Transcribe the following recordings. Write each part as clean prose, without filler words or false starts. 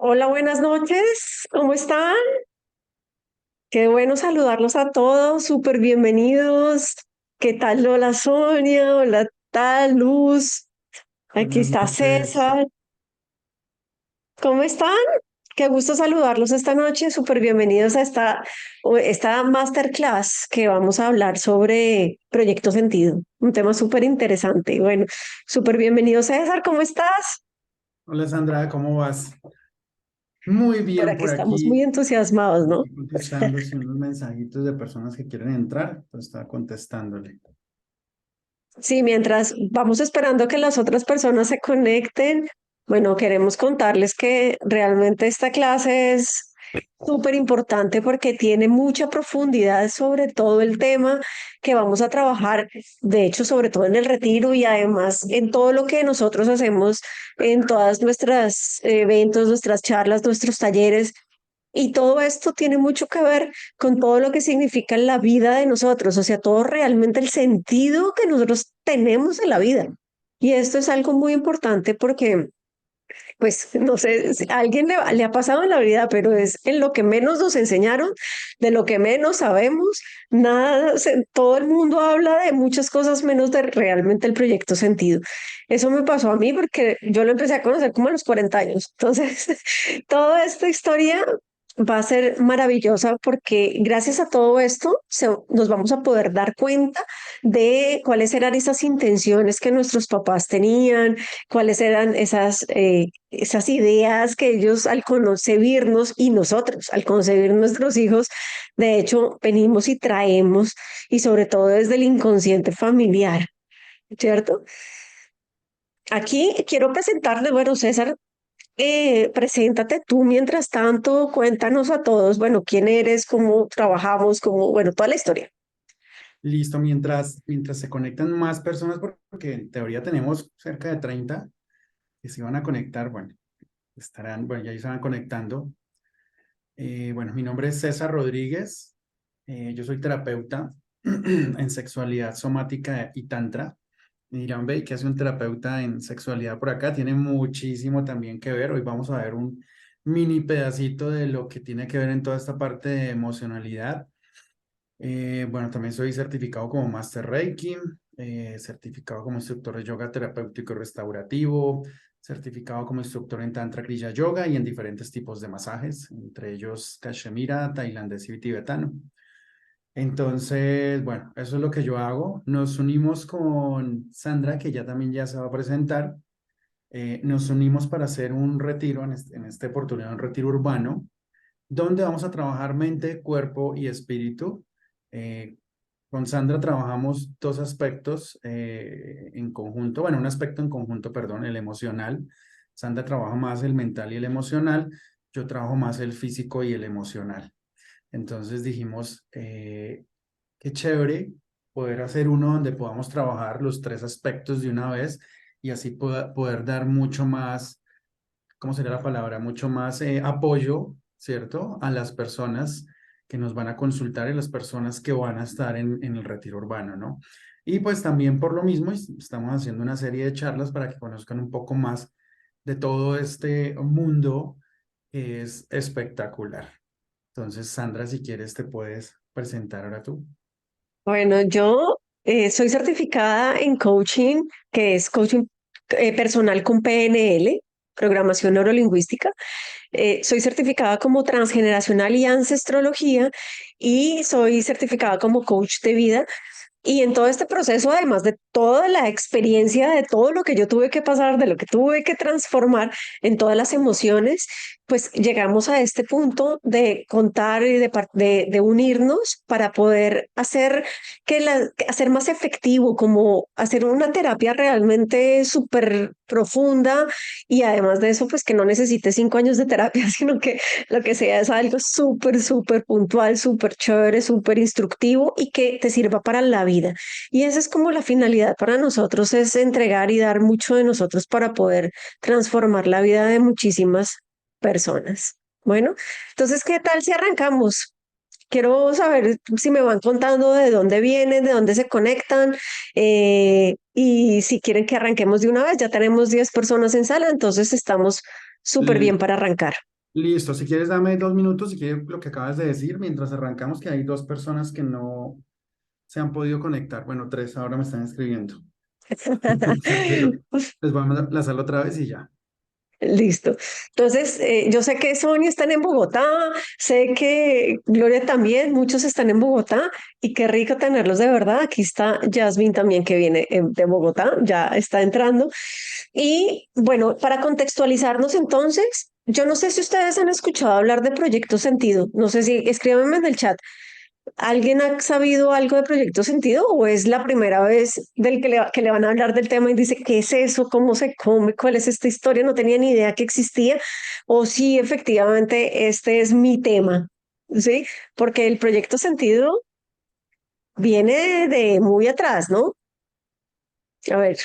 Hola, buenas noches. ¿Cómo están? Qué bueno saludarlos a todos. Súper bienvenidos. ¿Qué tal Lola Sonia? Hola, tal Luz. Aquí Buenas está noches, César. ¿Cómo están? Qué gusto saludarlos esta noche. Súper bienvenidos a esta masterclass que vamos a hablar sobre Proyecto Sentido. Un tema súper interesante. Bueno, súper bienvenido César. ¿Cómo estás? hola Sandra, ¿cómo vas? Muy Por bien aquí por estamos muy aquí, entusiasmados, ¿no? contestando sí, unos mensajitos de personas que quieren entrar, pues estaba contestándole. Sí, mientras vamos esperando que las otras personas se conecten, bueno, queremos contarles que realmente esta clase es súper importante porque tiene mucha profundidad sobre todo el tema que vamos a trabajar, de hecho, sobre todo en el retiro y además en todo lo que nosotros hacemos en todas nuestras eventos, nuestras charlas, nuestros talleres. Y todo esto tiene mucho que ver con todo lo que significa en la vida de nosotros, o sea, todo realmente el sentido que nosotros tenemos en la vida. Y esto es algo muy importante porque, pues, no sé, si a alguien le ha pasado en la vida, pero es en lo que menos nos enseñaron, de lo que menos sabemos, nada, todo el mundo habla de muchas cosas menos de realmente el proyecto sentido. Eso me pasó a mí porque yo lo empecé a conocer como a los 40 años. Entonces, toda esta historia va a ser maravillosa porque gracias a todo esto nos vamos a poder dar cuenta de cuáles eran esas intenciones que nuestros papás tenían, cuáles eran esas ideas que ellos al concebirnos y nosotros al concebir nuestros hijos, de hecho, venimos y traemos, y sobre todo desde el inconsciente familiar, ¿cierto? Aquí quiero presentarles, bueno, César, preséntate tú mientras tanto, cuéntanos a todos, bueno, quién eres, cómo trabajamos, cómo, bueno, toda la historia. Listo, mientras se conectan más personas, porque en teoría tenemos cerca de 30 que se van a conectar, bueno, estarán, bueno, ya se van conectando. Bueno, mi nombre es César Rodríguez, yo soy terapeuta en sexualidad somática y tantra. Me dirán, ve, ¿qué hace un terapeuta en sexualidad por acá? Tiene muchísimo también que ver. Hoy vamos a ver un mini pedacito de lo que tiene que ver en toda esta parte de emocionalidad. Bueno, también soy certificado como Master Reiki, certificado como instructor de yoga terapéutico y restaurativo, certificado como instructor en Tantra Kriya Yoga y en diferentes tipos de masajes, entre ellos Cachemira, tailandés y tibetano. Entonces, bueno, eso es lo que yo hago. Nos unimos con Sandra, que ya también ya se va a presentar. Nos unimos para hacer un retiro, en esta oportunidad, un retiro urbano, donde vamos a trabajar mente, cuerpo y espíritu. Eh, con Sandra trabajamos dos aspectos en conjunto, bueno, un aspecto en conjunto, perdón, el emocional. Sandra trabaja más el mental y el emocional, yo trabajo más el físico y el emocional. Entonces dijimos, qué chévere poder hacer uno donde podamos trabajar los tres aspectos de una vez y así poder dar mucho más, ¿cómo sería la palabra? Mucho más apoyo, ¿cierto? A las personas que nos van a consultar y las personas que van a estar en el retiro urbano, ¿no? Y pues también por lo mismo estamos haciendo una serie de charlas para que conozcan un poco más de todo este mundo que es espectacular. Entonces, Sandra, si quieres, te puedes presentar ahora tú. Bueno, yo soy certificada en coaching, que es coaching personal con PNL, programación neurolingüística. Soy certificada como transgeneracional y ancestrología y soy certificada como coach de vida. Y en todo este proceso, además de toda la experiencia, de todo lo que yo tuve que pasar, de lo que tuve que transformar en todas las emociones, pues llegamos a este punto de contar y de unirnos para poder hacer hacer más efectivo, como hacer una terapia realmente súper profunda y además de eso, pues que no necesite 5 años de terapia, sino que lo que sea es algo súper, súper puntual, súper chévere, súper instructivo y que te sirva para la vida. Y esa es como la finalidad para nosotros, es entregar y dar mucho de nosotros para poder transformar la vida de muchísimas personas. Bueno, entonces, ¿qué tal si arrancamos? Quiero saber si me van contando de dónde vienen, de dónde se conectan, y si quieren que arranquemos de una vez. Ya tenemos 10 personas en sala, entonces estamos súper bien L- para arrancar. Listo, si quieres dame 2 minutos, si quieres lo que acabas de decir, mientras arrancamos, que hay dos personas que no se han podido conectar. Bueno, tres ahora me están escribiendo. O sea que les vamos a lanzarlo otra vez y ya. Listo. Entonces, yo sé que Sonia están en Bogotá, sé que Gloria también, muchos están en Bogotá y qué rico tenerlos de verdad. Aquí está Jasmine también que viene de Bogotá, ya está entrando. Y bueno, para contextualizarnos entonces, yo no sé si ustedes han escuchado hablar de Proyecto Sentido, no sé si escríbanme en el chat. ¿Alguien ha sabido algo de Proyecto Sentido o es la primera vez que le van a hablar del tema y dice, ¿qué es eso? ¿Cómo se come? ¿Cuál es esta historia? No tenía ni idea que existía. O sí, efectivamente, este es mi tema, ¿sí? Porque el Proyecto Sentido viene de muy atrás, ¿no? A ver,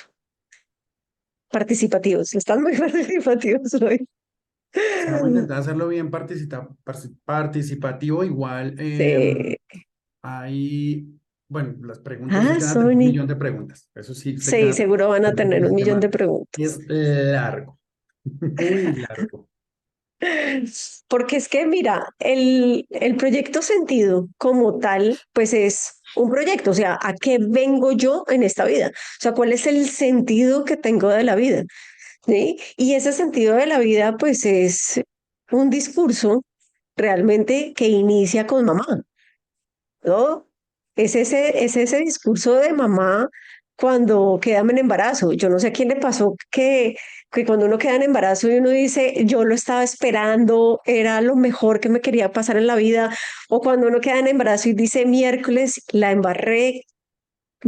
participativos, están muy participativos hoy. Sí, vamos a intentar hacerlo bien participativo. Igual Sí. hay, bueno, las preguntas, yo sé Ah, que van a tener un Sony. millón de preguntas. Eso sí, sé que Sí, van a tener seguro van a porque tener un el millón de tema preguntas. es largo, muy largo. Porque es que, mira, el proyecto sentido como tal, pues es un proyecto, o sea, ¿a qué vengo yo en esta vida? O sea, ¿cuál es el sentido que tengo de la vida? ¿Sí? Y ese sentido de la vida, pues es un discurso realmente que inicia con mamá, ¿no? Es ese discurso de mamá cuando queda en embarazo. Yo no sé a quién le pasó que cuando uno queda en embarazo y uno dice, yo lo estaba esperando, era lo mejor que me quería pasar en la vida, o cuando uno queda en embarazo y dice, miércoles, la embarré,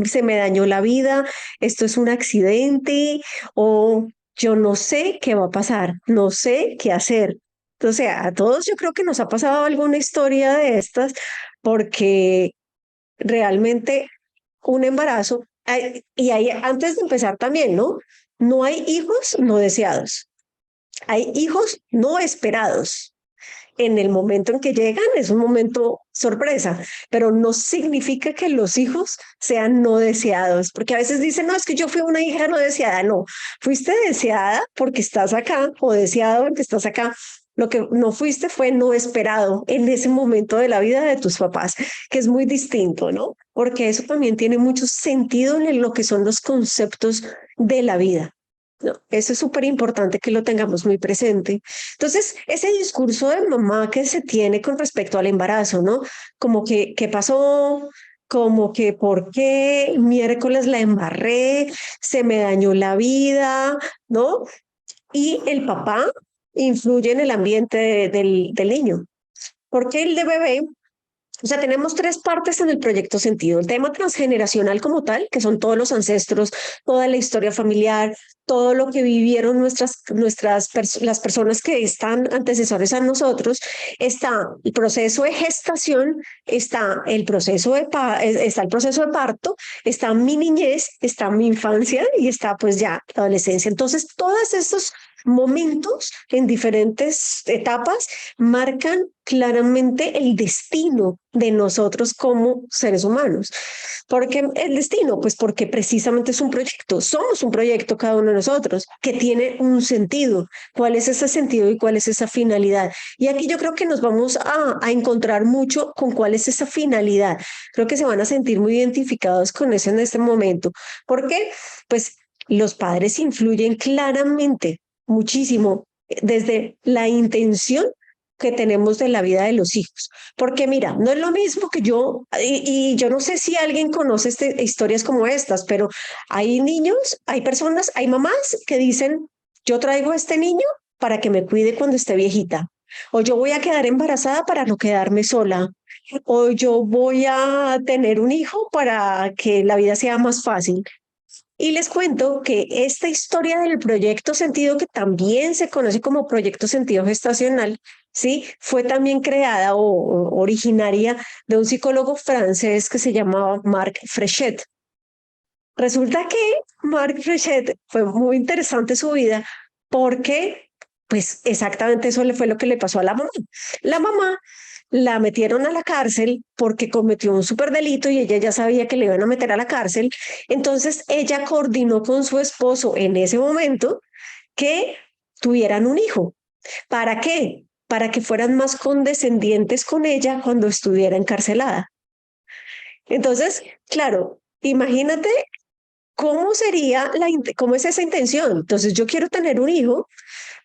se me dañó la vida, esto es un accidente, o yo no sé qué va a pasar, no sé qué hacer. Entonces, a todos yo creo que nos ha pasado alguna historia de estas, porque realmente un embarazo, y ahí antes de empezar también, ¿no? No hay hijos no deseados, hay hijos no esperados. En el momento en que llegan es un momento sorpresa, pero no significa que los hijos sean no deseados, porque a veces dicen, no, es que yo fui una hija no deseada, no, fuiste deseada porque estás acá o deseado porque estás acá. Lo que no fuiste fue no esperado en ese momento de la vida de tus papás, que es muy distinto, ¿no? Porque eso también tiene mucho sentido en lo que son los conceptos de la vida. No, eso es súper importante que lo tengamos muy presente. Entonces, ese discurso de mamá que se tiene con respecto al embarazo, ¿no? Como que, ¿qué pasó? Como que, ¿por qué miércoles la embarré? Se me dañó la vida, ¿no? Y el papá influye en el ambiente del niño. Porque el de bebé, o sea, tenemos tres partes en el proyecto sentido. El tema transgeneracional como tal, que son todos los ancestros, toda la historia familiar, todo lo que vivieron las personas que están antecesores a nosotros. Está el proceso de gestación, está el proceso de parto, está mi niñez, está mi infancia y está pues ya la adolescencia. Entonces, todos estos momentos en diferentes etapas marcan claramente el destino de nosotros como seres humanos. ¿Por qué el destino? Pues porque precisamente es un proyecto, somos un proyecto cada uno de nosotros que tiene un sentido. ¿Cuál es ese sentido y cuál es esa finalidad? Y aquí yo creo que nos vamos a encontrar mucho con cuál es esa finalidad. Creo que se van a sentir muy identificados con eso en este momento. ¿Por qué? Pues los padres influyen claramente muchísimo desde la intención que tenemos de la vida de los hijos. Porque mira, no es lo mismo que y yo no sé si alguien conoce historias como estas, pero hay niños, hay personas, hay mamás que dicen, yo traigo a este niño para que me cuide cuando esté viejita, o yo voy a quedar embarazada para no quedarme sola, o yo voy a tener un hijo para que la vida sea más fácil. Y les cuento que esta historia del proyecto sentido, que también se conoce como proyecto sentido gestacional, sí, fue también creada o originaria de un psicólogo francés que se llamaba Marc Frechet. Resulta que Marc Frechet fue muy interesante su vida porque, pues exactamente eso le fue lo que le pasó a la mamá. La mamá la metieron a la cárcel porque cometió un superdelito y ella ya sabía que le iban a meter a la cárcel. Entonces ella coordinó con su esposo en ese momento que tuvieran un hijo. ¿Para qué? para que fueran más condescendientes con ella cuando estuviera encarcelada. Entonces, claro, imagínate cómo sería cómo es esa intención. Entonces, yo quiero tener un hijo.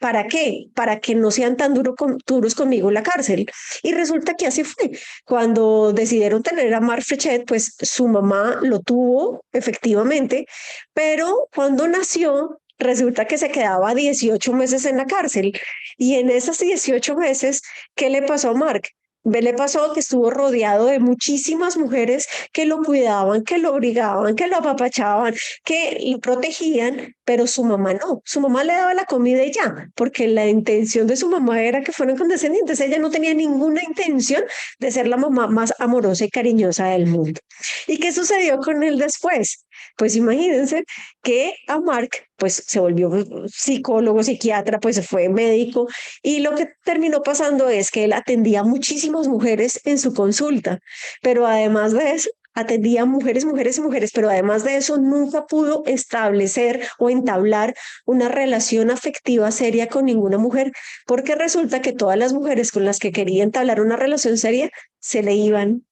¿Para qué? Para que no sean tan duros conmigo en la cárcel. Y resulta que así fue. Cuando decidieron tener a Marc Frechet, pues su mamá lo tuvo efectivamente, pero cuando nació, resulta que se quedaba 18 meses en la cárcel. Y en esas 18 meses, ¿qué le pasó a Marc? Le pasó que estuvo rodeado de muchísimas mujeres que lo cuidaban, que lo obligaban, que lo apapachaban, que lo protegían, pero su mamá no. Su mamá le daba la comida y ya, porque la intención de su mamá era que fueran condescendientes. Ella no tenía ninguna intención de ser la mamá más amorosa y cariñosa del mundo. ¿Y qué sucedió con él después? Pues imagínense que a Mark pues se volvió psicólogo, psiquiatra, pues fue médico y lo que terminó pasando es que él atendía a muchísimas mujeres en su consulta, pero además de eso atendía mujeres, mujeres y mujeres, pero además de eso nunca pudo establecer o entablar una relación afectiva seria con ninguna mujer, porque resulta que todas las mujeres con las que quería entablar una relación seria se le iban,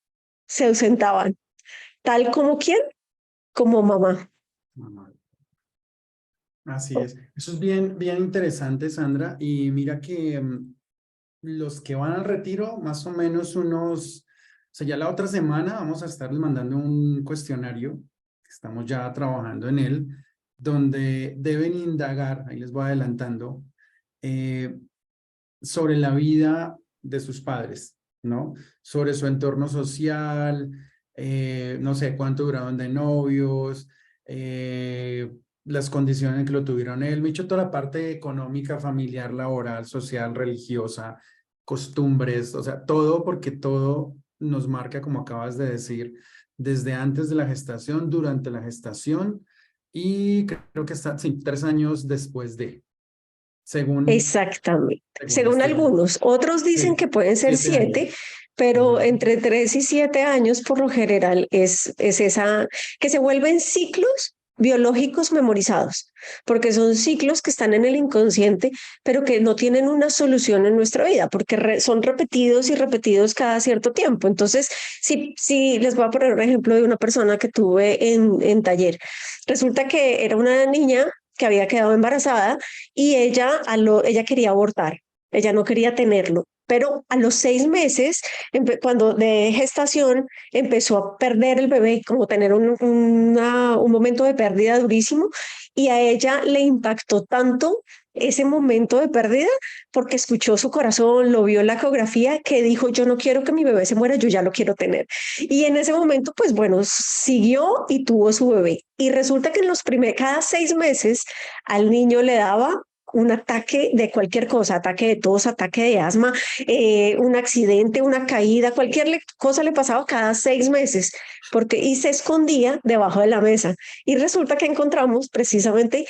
se ausentaban, tal como quién, como mamá. Mamá. Así es. Eso es bien, bien interesante, Sandra. Y mira que los que van al retiro, más o menos unos, o sea, ya la otra semana vamos a estarles mandando un cuestionario, estamos ya trabajando en él, donde deben indagar, ahí les voy adelantando, eh, sobre la vida de sus padres, ¿no? Sobre su entorno social, no sé cuánto duraron de novios, las condiciones en que lo tuvieron él, me he dicho toda la parte económica, familiar, laboral, social, religiosa, costumbres, o sea, todo porque todo nos marca, como acabas de decir, desde antes de la gestación, durante la gestación y creo que está, sí, 3 años después de, según, Exactamente, según según este. algunos. Otros dicen Sí, que pueden ser 7, años. pero Ujú. entre 3 y 7 años por lo general es esa que se vuelven ciclos biológicos memorizados, porque son ciclos que están en el inconsciente, pero que no tienen una solución en nuestra vida, porque son repetidos y repetidos cada cierto tiempo. Entonces, si les voy a poner un ejemplo de una persona que tuve en taller. Resulta que era una niña que había quedado embarazada y ella quería abortar, ella no quería tenerlo, pero a los 6 meses, cuando de gestación, empezó a perder el bebé, como tener un momento de pérdida durísimo, y a ella le impactó tanto ese momento de pérdida porque escuchó su corazón, lo vio en la ecografía, que dijo, yo no quiero que mi bebé se muera, yo ya lo quiero tener. Y en ese momento, pues bueno, siguió y tuvo su bebé. Y resulta que cada 6 meses al niño le daba un ataque de cualquier cosa, ataque de tos, ataque de asma, un accidente, una caída, cualquier cosa le pasaba cada 6 meses, y se escondía debajo de la mesa. Y resulta que encontramos precisamente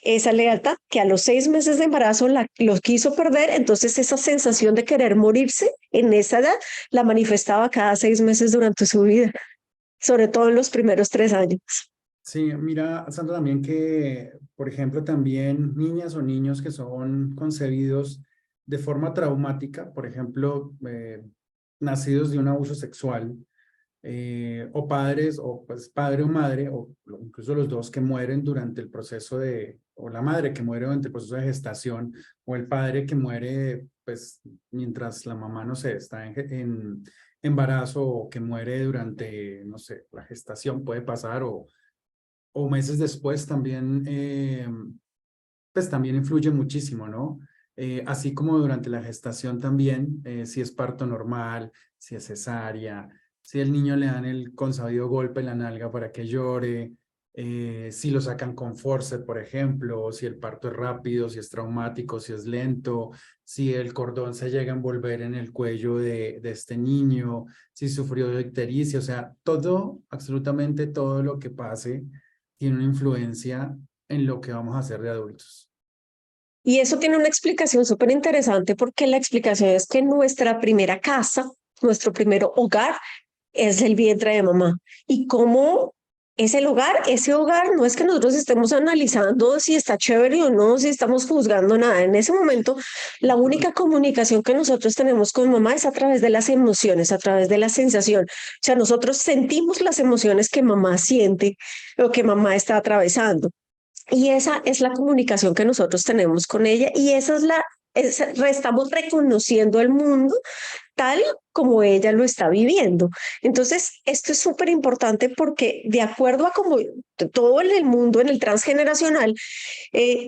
esa lealtad que a los 6 meses de embarazo los quiso perder, entonces esa sensación de querer morirse en esa edad la manifestaba cada 6 meses durante su vida, sobre todo en los primeros 3 años. Sí, mira, Sandra, también que, por ejemplo, también niñas o niños que son concebidos de forma traumática, por ejemplo, nacidos de un abuso sexual, o padres, o pues padre o madre, o incluso los dos que mueren durante el proceso o la madre que muere durante el proceso de gestación, o el padre que muere, pues, mientras la mamá, no sé, está en embarazo, o que muere durante, no sé, la gestación puede pasar, o meses después también, pues también influye muchísimo, ¿no? Así como durante la gestación también, si es parto normal, si es cesárea, si el niño le dan el consabido golpe en la nalga para que llore, si lo sacan con forceps, por ejemplo, si el parto es rápido, si es traumático, si es lento, si el cordón se llega a envolver en el cuello de este niño, si sufrió de ictericia, o sea, todo, absolutamente todo lo que pase tiene una influencia en lo que vamos a hacer de adultos. Y eso tiene una explicación súper interesante porque la explicación es que nuestra primera casa, nuestro primer hogar es el vientre de mamá. Y cómo es el hogar, ese hogar no es que nosotros estemos analizando si está chévere o no, si estamos juzgando nada. En ese momento, la única comunicación que nosotros tenemos con mamá es a través de las emociones, a través de la sensación. O sea, nosotros sentimos las emociones que mamá siente o que mamá está atravesando. Y esa es la comunicación que nosotros tenemos con ella y esa es estamos reconociendo el mundo tal como ella lo está viviendo. Entonces, esto es súper importante porque de acuerdo a como todo en el mundo, en el transgeneracional,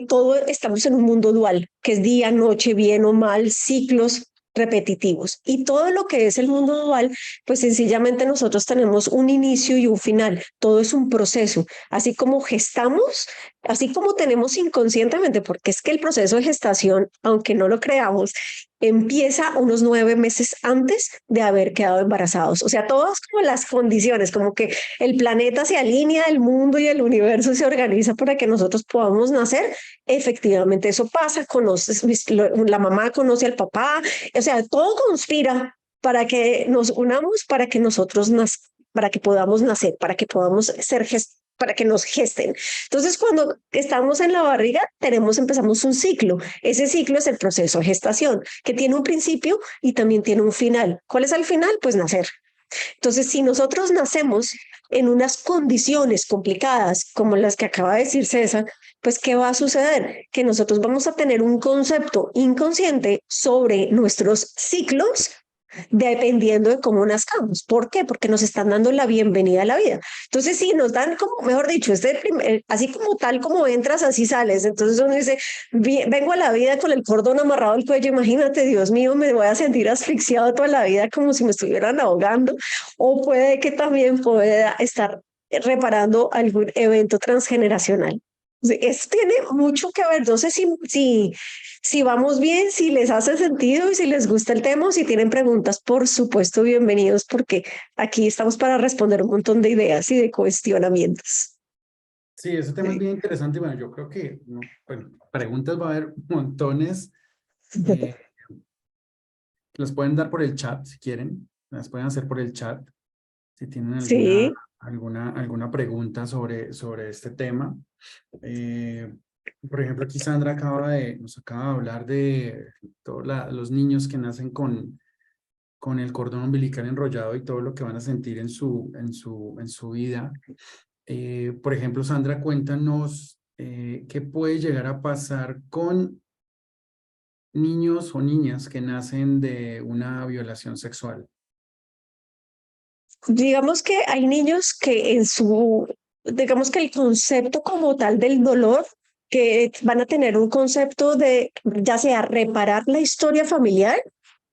todo estamos en un mundo dual, que es día, noche, bien o mal, ciclos repetitivos. Y todo lo que es el mundo dual, pues sencillamente nosotros tenemos un inicio y un final. Todo es un proceso. Así como gestamos, así como tenemos inconscientemente, porque es que el proceso de gestación, aunque no lo creamos, empieza unos 9 meses antes de haber quedado embarazados. O sea, todas como las condiciones, como que el planeta se alinea, el mundo y el universo se organiza para que nosotros podamos nacer. Efectivamente, eso pasa, conoces, la mamá conoce al papá, o sea, todo conspira para que nos unamos, para que nosotros para que podamos nacer, para que podamos ser para que nos gesten. Entonces, cuando estamos en la barriga, empezamos un ciclo. Ese ciclo es el proceso de gestación, que tiene un principio y también tiene un final. ¿Cuál es el final? Pues nacer. Entonces, si nosotros nacemos en unas condiciones complicadas como las que acaba de decir César, pues ¿qué va a suceder? Que nosotros vamos a tener un concepto inconsciente sobre nuestros ciclos dependiendo de cómo nazcamos. ¿Por qué? Porque nos están dando la bienvenida a la vida. Entonces, si nos dan como, mejor dicho, así como tal como entras, así sales. Entonces uno dice, vengo a la vida con el cordón amarrado al cuello, imagínate, Dios mío, me voy a sentir asfixiado toda la vida como si me estuvieran ahogando, o puede que también pueda estar reparando algún evento transgeneracional. Eso tiene mucho que ver. No sé si vamos bien, si les hace sentido y si les gusta el tema o si tienen preguntas, por supuesto, bienvenidos, porque aquí estamos para responder un montón de ideas y de cuestionamientos. Sí, ese tema es Sí. bien interesante y bueno, yo creo que, no, bueno, preguntas va a haber montones. eh, las pueden dar por el chat si quieren, las pueden hacer por el chat si tienen Sí, alguna pregunta sobre este tema. Eh, por ejemplo, aquí Sandra nos acaba de hablar de todos los niños que nacen con el cordón umbilical enrollado y todo lo que van a sentir en su vida. Por ejemplo, Sandra, cuéntanos qué puede llegar a pasar con niños o niñas que nacen de una violación sexual. digamos que hay niños que digamos que el concepto como tal del dolor, que van a tener un concepto de ya sea reparar la historia familiar.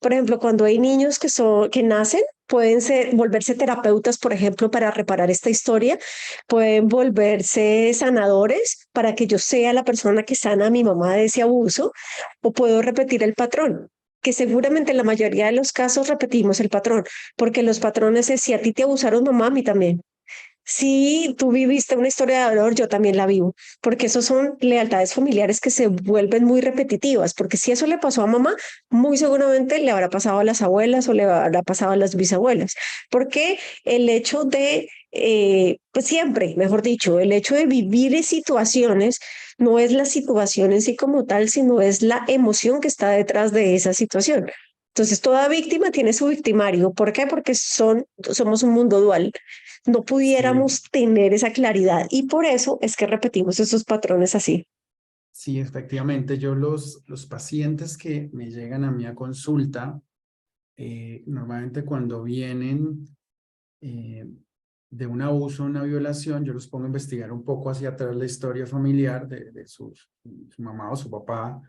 Por ejemplo, cuando hay niños que nacen, pueden volverse terapeutas, por ejemplo, para reparar esta historia, pueden volverse sanadores para que yo sea la persona que sana a mi mamá de ese abuso, o puedo repetir el patrón, que seguramente en la mayoría de los casos repetimos el patrón, porque los patrones es si a ti te abusaron mamá, a mí también. Si tú viviste una historia de dolor, yo también la vivo, porque esos son lealtades familiares que se vuelven muy repetitivas, porque si eso le pasó a mamá, muy seguramente le habrá pasado a las abuelas o le habrá pasado a las bisabuelas, porque el hecho de, pues siempre, mejor dicho, el hecho de vivir en situaciones no es la situación en sí como tal, sino es la emoción que está detrás de esa situación. Entonces, toda víctima tiene su victimario. ¿Por qué? Porque somos un mundo dual, no Sí, pudiéramos tener esa claridad y por eso es que repetimos esos patrones así. sí, efectivamente, los pacientes que me llegan a mí a consulta, normalmente cuando vienen eh, de un abuso, una violación, yo los pongo a investigar un poco hacia atrás la historia familiar de su mamá o su papá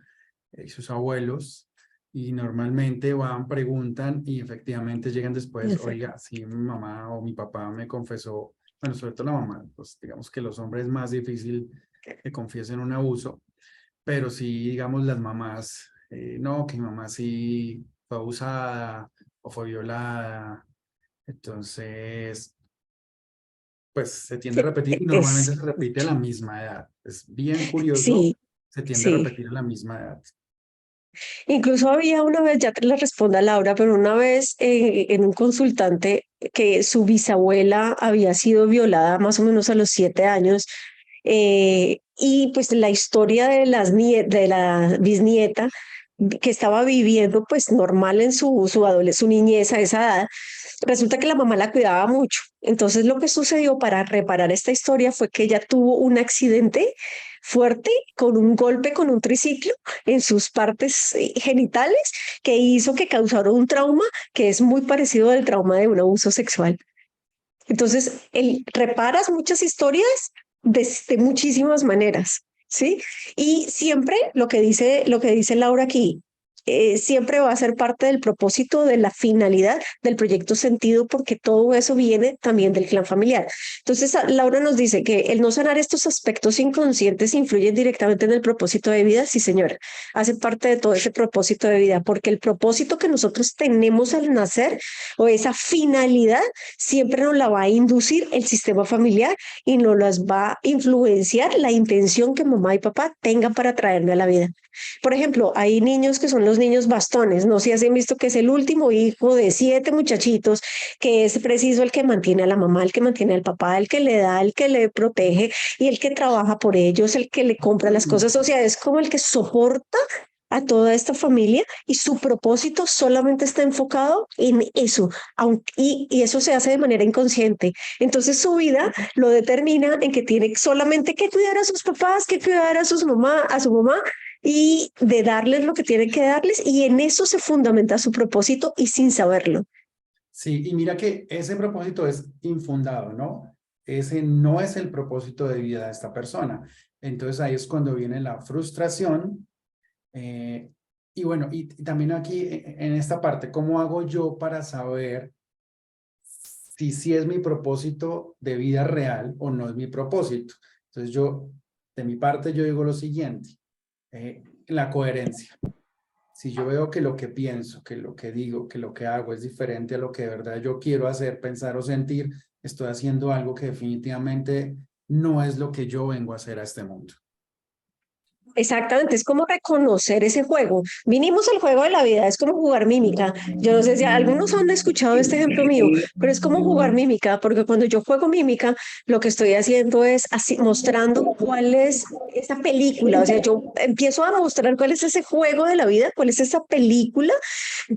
y sus abuelos. Y normalmente van, preguntan y efectivamente llegan después, oiga, si mi mamá o mi papá me confesó, bueno, sobre todo la mamá, pues digamos que los hombres es más difícil que confiesen un abuso, pero sí, digamos, las mamás, no, que mi mamá sí fue abusada o fue violada, entonces, pues se tiende a repetir y normalmente Es, se repite a la misma edad. Es bien curioso, sí, se tiende a sí. repetir a la misma edad. Incluso había una vez, ya te la responda Laura, pero una vez en un consultante que su bisabuela había sido violada más o menos a los 7 años, y pues la historia de, de la bisnieta que estaba viviendo pues normal en su niñez a esa edad, resulta que la mamá la cuidaba mucho. Entonces lo que sucedió para reparar esta historia fue que ella tuvo un accidente fuerte con un golpe con un triciclo en sus partes genitales que hizo que causara un trauma que es muy parecido al trauma de un abuso sexual. Entonces, reparas muchas historias de muchísimas maneras, ¿sí? Y siempre lo que dice Laura aquí, siempre va a ser parte del propósito, de la finalidad del proyecto Sentido, porque todo eso viene también del clan familiar. Entonces, Laura nos dice que el no sanar estos aspectos inconscientes influyen directamente en el propósito de vida. Sí, señora, hace parte de todo ese propósito de vida, porque el propósito que nosotros tenemos al nacer o esa finalidad siempre nos la va a inducir el sistema familiar y nos las va a influenciar la intención que mamá y papá tengan para traerme a la vida. Por ejemplo, hay niños que son los niños bastones, no sé si han visto que es el último hijo de 7 muchachitos, que es preciso el que mantiene a la mamá, el que mantiene al papá, el que le da, el que le protege y el que trabaja por ellos, el que le compra las cosas, o sea, es como el que soporta a toda esta familia y su propósito solamente está enfocado en eso, y eso se hace de manera inconsciente. Entonces su vida lo determina en que tiene solamente que cuidar a sus papás, que cuidar a a su mamá y de darles lo que tiene que darles y en eso se fundamenta su propósito y sin saberlo. Sí, y mira que ese propósito es infundado, ¿no? Ese no es el propósito de vida de esta persona. Entonces ahí es cuando viene la frustración. Y bueno, y también aquí en esta parte, ¿cómo hago yo para saber si es mi propósito de vida real o no es mi propósito? Entonces yo, de mi parte, yo digo lo siguiente, la coherencia. Si yo veo que lo que pienso, que lo que digo, que lo que hago es diferente a lo que de verdad yo quiero hacer, pensar o sentir, estoy haciendo algo que definitivamente no es lo que yo vengo a hacer a este mundo. Exactamente, es como reconocer ese juego. Vinimos al juego de la vida, es como jugar mímica. Yo no sé si algunos han escuchado este ejemplo mío, pero es como jugar mímica, porque cuando yo juego mímica, lo que estoy haciendo es así, mostrando cuál es esa película. O sea, yo empiezo a mostrar cuál es ese juego de la vida, cuál es esa película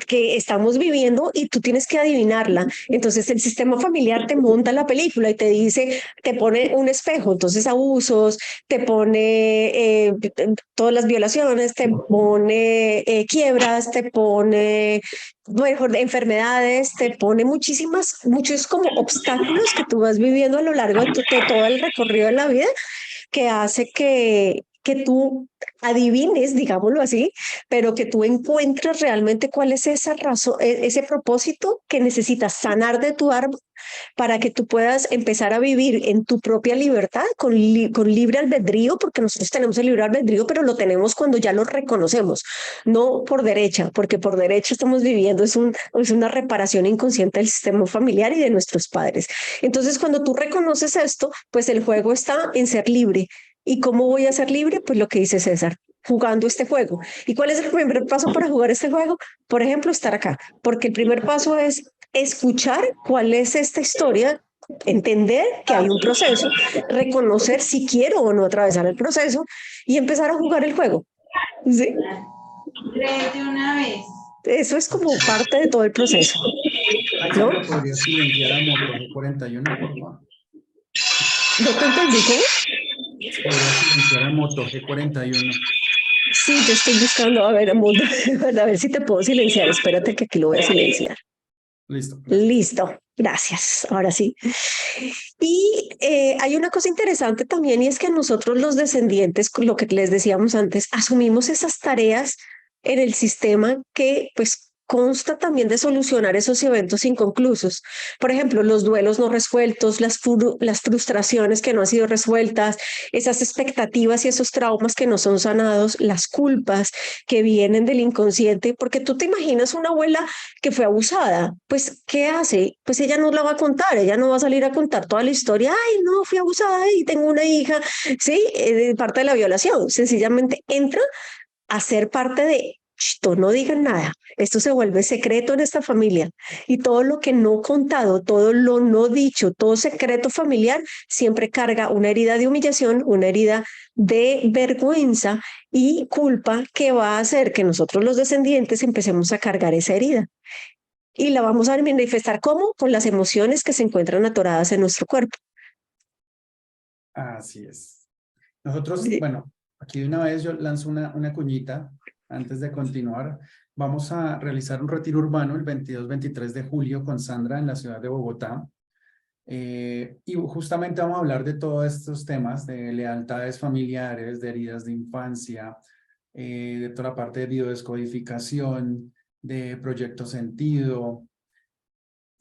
que estamos viviendo y tú tienes que adivinarla. Entonces el sistema familiar te monta la película y te dice, te pone un espejo, entonces abusos, te pone todas las violaciones, te pone quiebras, te pone mejor enfermedades, te pone muchos como obstáculos que tú vas viviendo a lo largo de todo el recorrido de la vida que hace que tú adivines, digámoslo así, pero que tú encuentres realmente cuál es esa razón, ese propósito que necesitas sanar de tu árbol para que tú puedas empezar a vivir en tu propia libertad, con libre albedrío, porque nosotros tenemos el libre albedrío, pero lo tenemos cuando ya lo reconocemos, no por derecha, porque por derecha estamos viviendo, es una reparación inconsciente del sistema familiar y de nuestros padres. Entonces, cuando tú reconoces esto, pues el juego está en ser libre. ¿Y cómo voy a ser libre? Pues lo que dice César, jugando este juego. ¿Y cuál es el primer paso para jugar este juego? Por ejemplo, estar acá, porque el primer paso es escuchar cuál es esta historia, entender que hay un proceso, reconocer si quiero o no atravesar el proceso y empezar a jugar el juego. ¿Sí? De una vez. Eso es como parte de todo el proceso, ¿no? Alexandra, ¿podría silenciar a Moto G41, por favor? ¿No te entendí cómo? ¿Podría silenciar a Moto G41? Sí, yo estoy buscando, a ver, mundo, a ver si te puedo silenciar. Espérate que aquí lo voy a silenciar. Listo, gracias. Listo, gracias. Ahora sí. Y hay una cosa interesante también y es que nosotros los descendientes, con lo que les decíamos antes, asumimos esas tareas en el sistema que pues consta también de solucionar esos eventos inconclusos. Por ejemplo, los duelos no resueltos, las frustraciones que no han sido resueltas, esas expectativas y esos traumas que no son sanados, las culpas que vienen del inconsciente, porque tú te imaginas una abuela que fue abusada, pues ¿qué hace? Pues ella no la va a contar, ella no va a salir a contar toda la historia, ay, no, fui abusada y tengo una hija, sí, parte de la violación, sencillamente entra a ser parte de "Chito, no digan nada, esto se vuelve secreto en esta familia y todo lo que no contado, todo lo no dicho, todo secreto familiar siempre carga una herida de humillación, una herida de vergüenza y culpa que va a hacer que nosotros los descendientes empecemos a cargar esa herida. Y la vamos a manifestar ¿cómo? Con las emociones que se encuentran atoradas en nuestro cuerpo. Así es. Nosotros, bueno, aquí de una vez yo lanzo una cuñita antes de continuar. Vamos a realizar un retiro urbano el 22-23 de julio con Sandra en la ciudad de Bogotá. Y justamente vamos a hablar de todos estos temas, de lealtades familiares, de heridas de infancia, de toda la parte de biodescodificación, de proyecto sentido.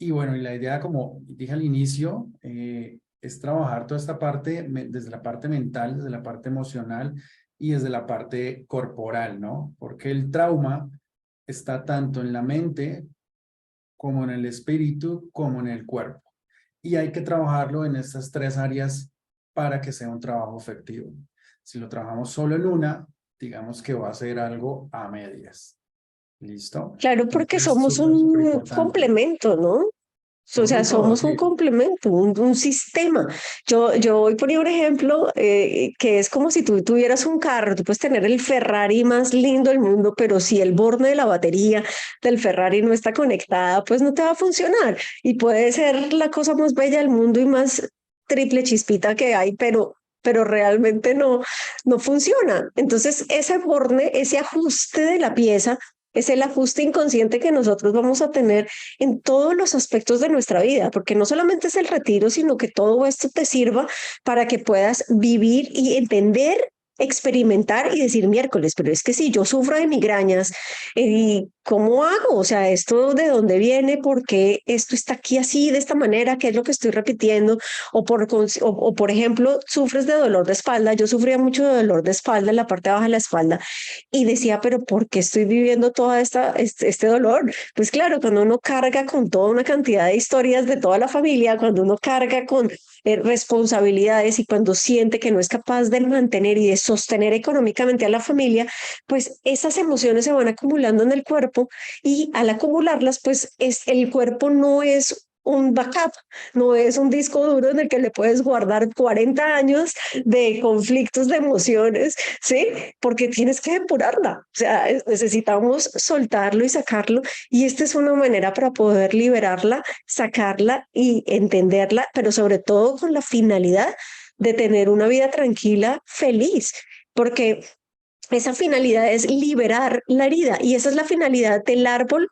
Y bueno, y la idea, como dije al inicio, es trabajar toda esta parte desde la parte mental, desde la parte emocional y desde la parte corporal, ¿no? Porque el trauma está tanto en la mente como en el espíritu, como en el cuerpo. Y hay que trabajarlo en estas tres áreas para que sea un trabajo efectivo. Si lo trabajamos solo en una, digamos que va a ser algo a medias. ¿Listo? Claro, porque Entonces, somos súper, súper un importante. complemento, ¿no? O Sobre sea, todo, somos un sí. complemento, un sistema. Yo hoy ponía un ejemplo que es como si tú tuvieras un carro, tú puedes tener el Ferrari más lindo del mundo, pero si el borde de la batería del Ferrari no está conectada, pues no te va a funcionar. Y puede ser la cosa más bella del mundo y más triple chispita que hay, pero realmente no funciona. Entonces, ese borde, ese ajuste de la pieza, es el ajuste inconsciente que nosotros vamos a tener en todos los aspectos de nuestra vida, porque no solamente es el retiro, sino que todo esto te sirva para que puedas vivir y entender, experimentar y decir miércoles, pero es que si yo sufro de migrañas, ¿y cómo hago? O sea, ¿esto de dónde viene? ¿Por qué esto está aquí así, de esta manera? ¿Qué es lo que estoy repitiendo? O por ejemplo, sufres de dolor de espalda. Yo sufría mucho de dolor de espalda en la parte baja de la espalda y decía, pero ¿por qué estoy viviendo toda este dolor? Pues claro, cuando uno carga con toda una cantidad de historias de toda la familia, cuando uno carga con responsabilidades y cuando siente que no es capaz de mantener y de sostener económicamente a la familia, pues esas emociones se van acumulando en el cuerpo y al acumularlas, pues el cuerpo no es un backup, no es un disco duro en el que le puedes guardar 40 años de conflictos de emociones, ¿sí? Porque tienes que depurarla, o sea, necesitamos soltarlo y sacarlo, y esta es una manera para poder liberarla, sacarla y entenderla, pero sobre todo con la finalidad de tener una vida tranquila, feliz, porque esa finalidad es liberar la herida y esa es la finalidad del árbol.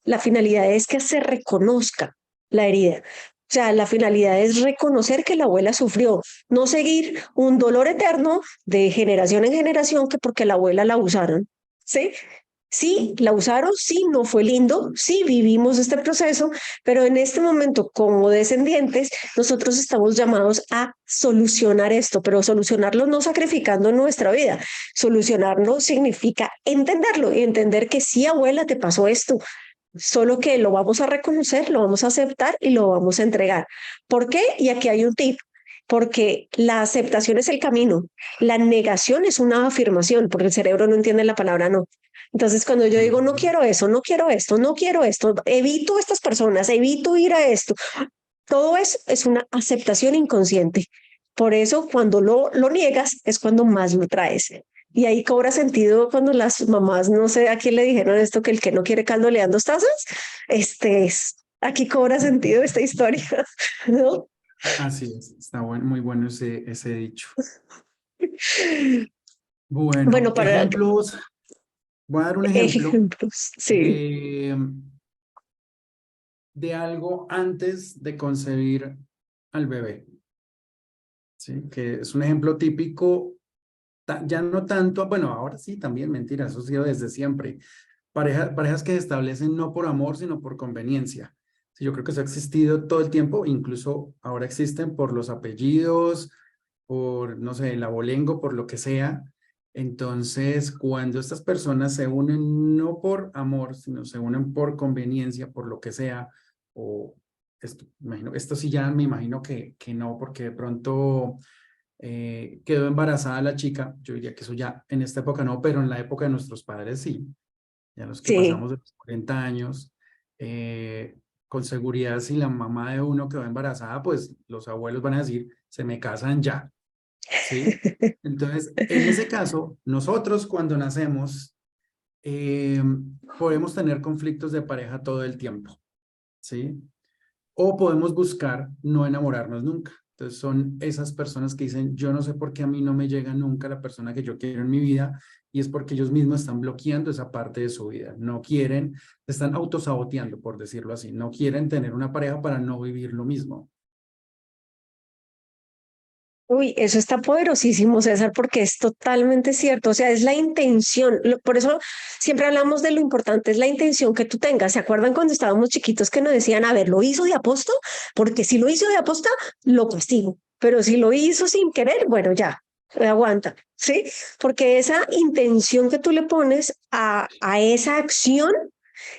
La finalidad es que se reconozca la herida. O sea, la finalidad es reconocer que la abuela sufrió, no seguir un dolor eterno de generación en generación que porque la abuela la usaron. ¿Sí? Sí, la usaron, sí, no fue lindo, sí, vivimos este proceso, pero en este momento como descendientes, nosotros estamos llamados a solucionar esto, pero solucionarlo no sacrificando nuestra vida. Solucionarlo significa entenderlo y entender que sí, abuela, te pasó esto, solo que lo vamos a reconocer, lo vamos a aceptar y lo vamos a entregar. ¿Por qué? Y aquí hay un tip. Porque la aceptación es el camino, la negación es una afirmación, porque el cerebro no entiende la palabra no. Entonces, cuando yo digo no quiero eso, no quiero esto, no quiero esto, evito estas personas, evito ir a esto, todo eso es una aceptación inconsciente. Por eso, cuando lo niegas, es cuando más lo traes. Y ahí cobra sentido cuando las mamás, no sé a quién le dijeron esto, que el que no quiere caldo le dan dos tazas. Aquí cobra sentido esta historia, ¿no? Así es. Está muy bueno ese dicho. Bueno, Bueno, para ejemplos. Voy a dar un ejemplo ejemplos, sí. de, de algo antes de concebir al bebé, ¿sí? Que es un ejemplo típico, ya no tanto, bueno, ahora sí también, mentira, eso ha sido desde siempre. Parejas que se establecen no por amor, sino por conveniencia. Sí, yo creo que eso ha existido todo el tiempo, incluso ahora existen por los apellidos, por, no sé, el abolengo, por lo que sea. Entonces, cuando estas personas se unen no por amor, sino se unen por conveniencia, por lo que sea, o esto, imagino, esto sí ya me imagino que no, porque de pronto quedó embarazada la chica, yo diría que eso ya en esta época no, pero en la época de nuestros padres sí. Ya los que Sí. pasamos de los 40 años, con seguridad, si la mamá de uno quedó embarazada, pues los abuelos van a decir, se me casan ya, ¿sí? Entonces, en ese caso, nosotros cuando nacemos, eh, podemos tener conflictos de pareja todo el tiempo, ¿sí? O podemos buscar no enamorarnos nunca. Entonces son esas personas que dicen, yo no sé por qué a mí no me llega nunca la persona que yo quiero en mi vida, y es porque ellos mismos están bloqueando esa parte de su vida. No quieren, están autosaboteando, por decirlo así. No quieren tener una pareja para no vivir lo mismo. Uy, eso está poderosísimo, César, porque es totalmente cierto. O sea, es la intención. Por eso siempre hablamos de lo importante, es la intención que tú tengas. ¿Se acuerdan cuando estábamos chiquitos que nos decían, a ver, ¿lo hizo de aposta? Porque si lo hizo de aposta, lo castigo. Pero si lo hizo sin querer, bueno, ya, aguanta, ¿sí? Porque esa intención que tú le pones a esa acción,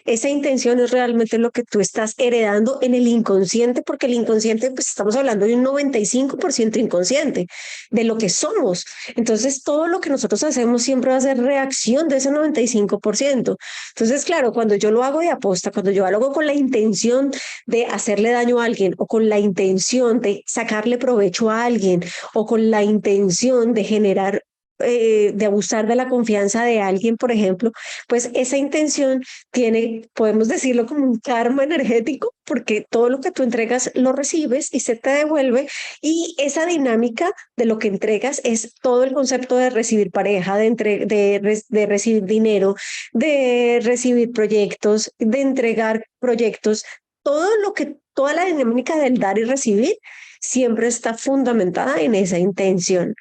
esa intención es realmente lo que tú estás heredando en el inconsciente, porque el inconsciente, pues estamos hablando de un 95% inconsciente, de lo que somos. Entonces, todo lo que nosotros hacemos siempre va a ser reacción de ese 95%. Entonces, claro, cuando yo lo hago de aposta, cuando yo lo hago con la intención de hacerle daño a alguien o con la intención de sacarle provecho a alguien o con la intención de generar de abusar de la confianza de alguien, por ejemplo, pues esa intención tiene, podemos decirlo como un karma energético, porque todo lo que tú entregas lo recibes y se te devuelve, y esa dinámica de lo que entregas es todo el concepto de recibir pareja, de recibir dinero, de recibir proyectos, de entregar proyectos, todo lo que, toda la dinámica del dar y recibir siempre está fundamentada en esa intención.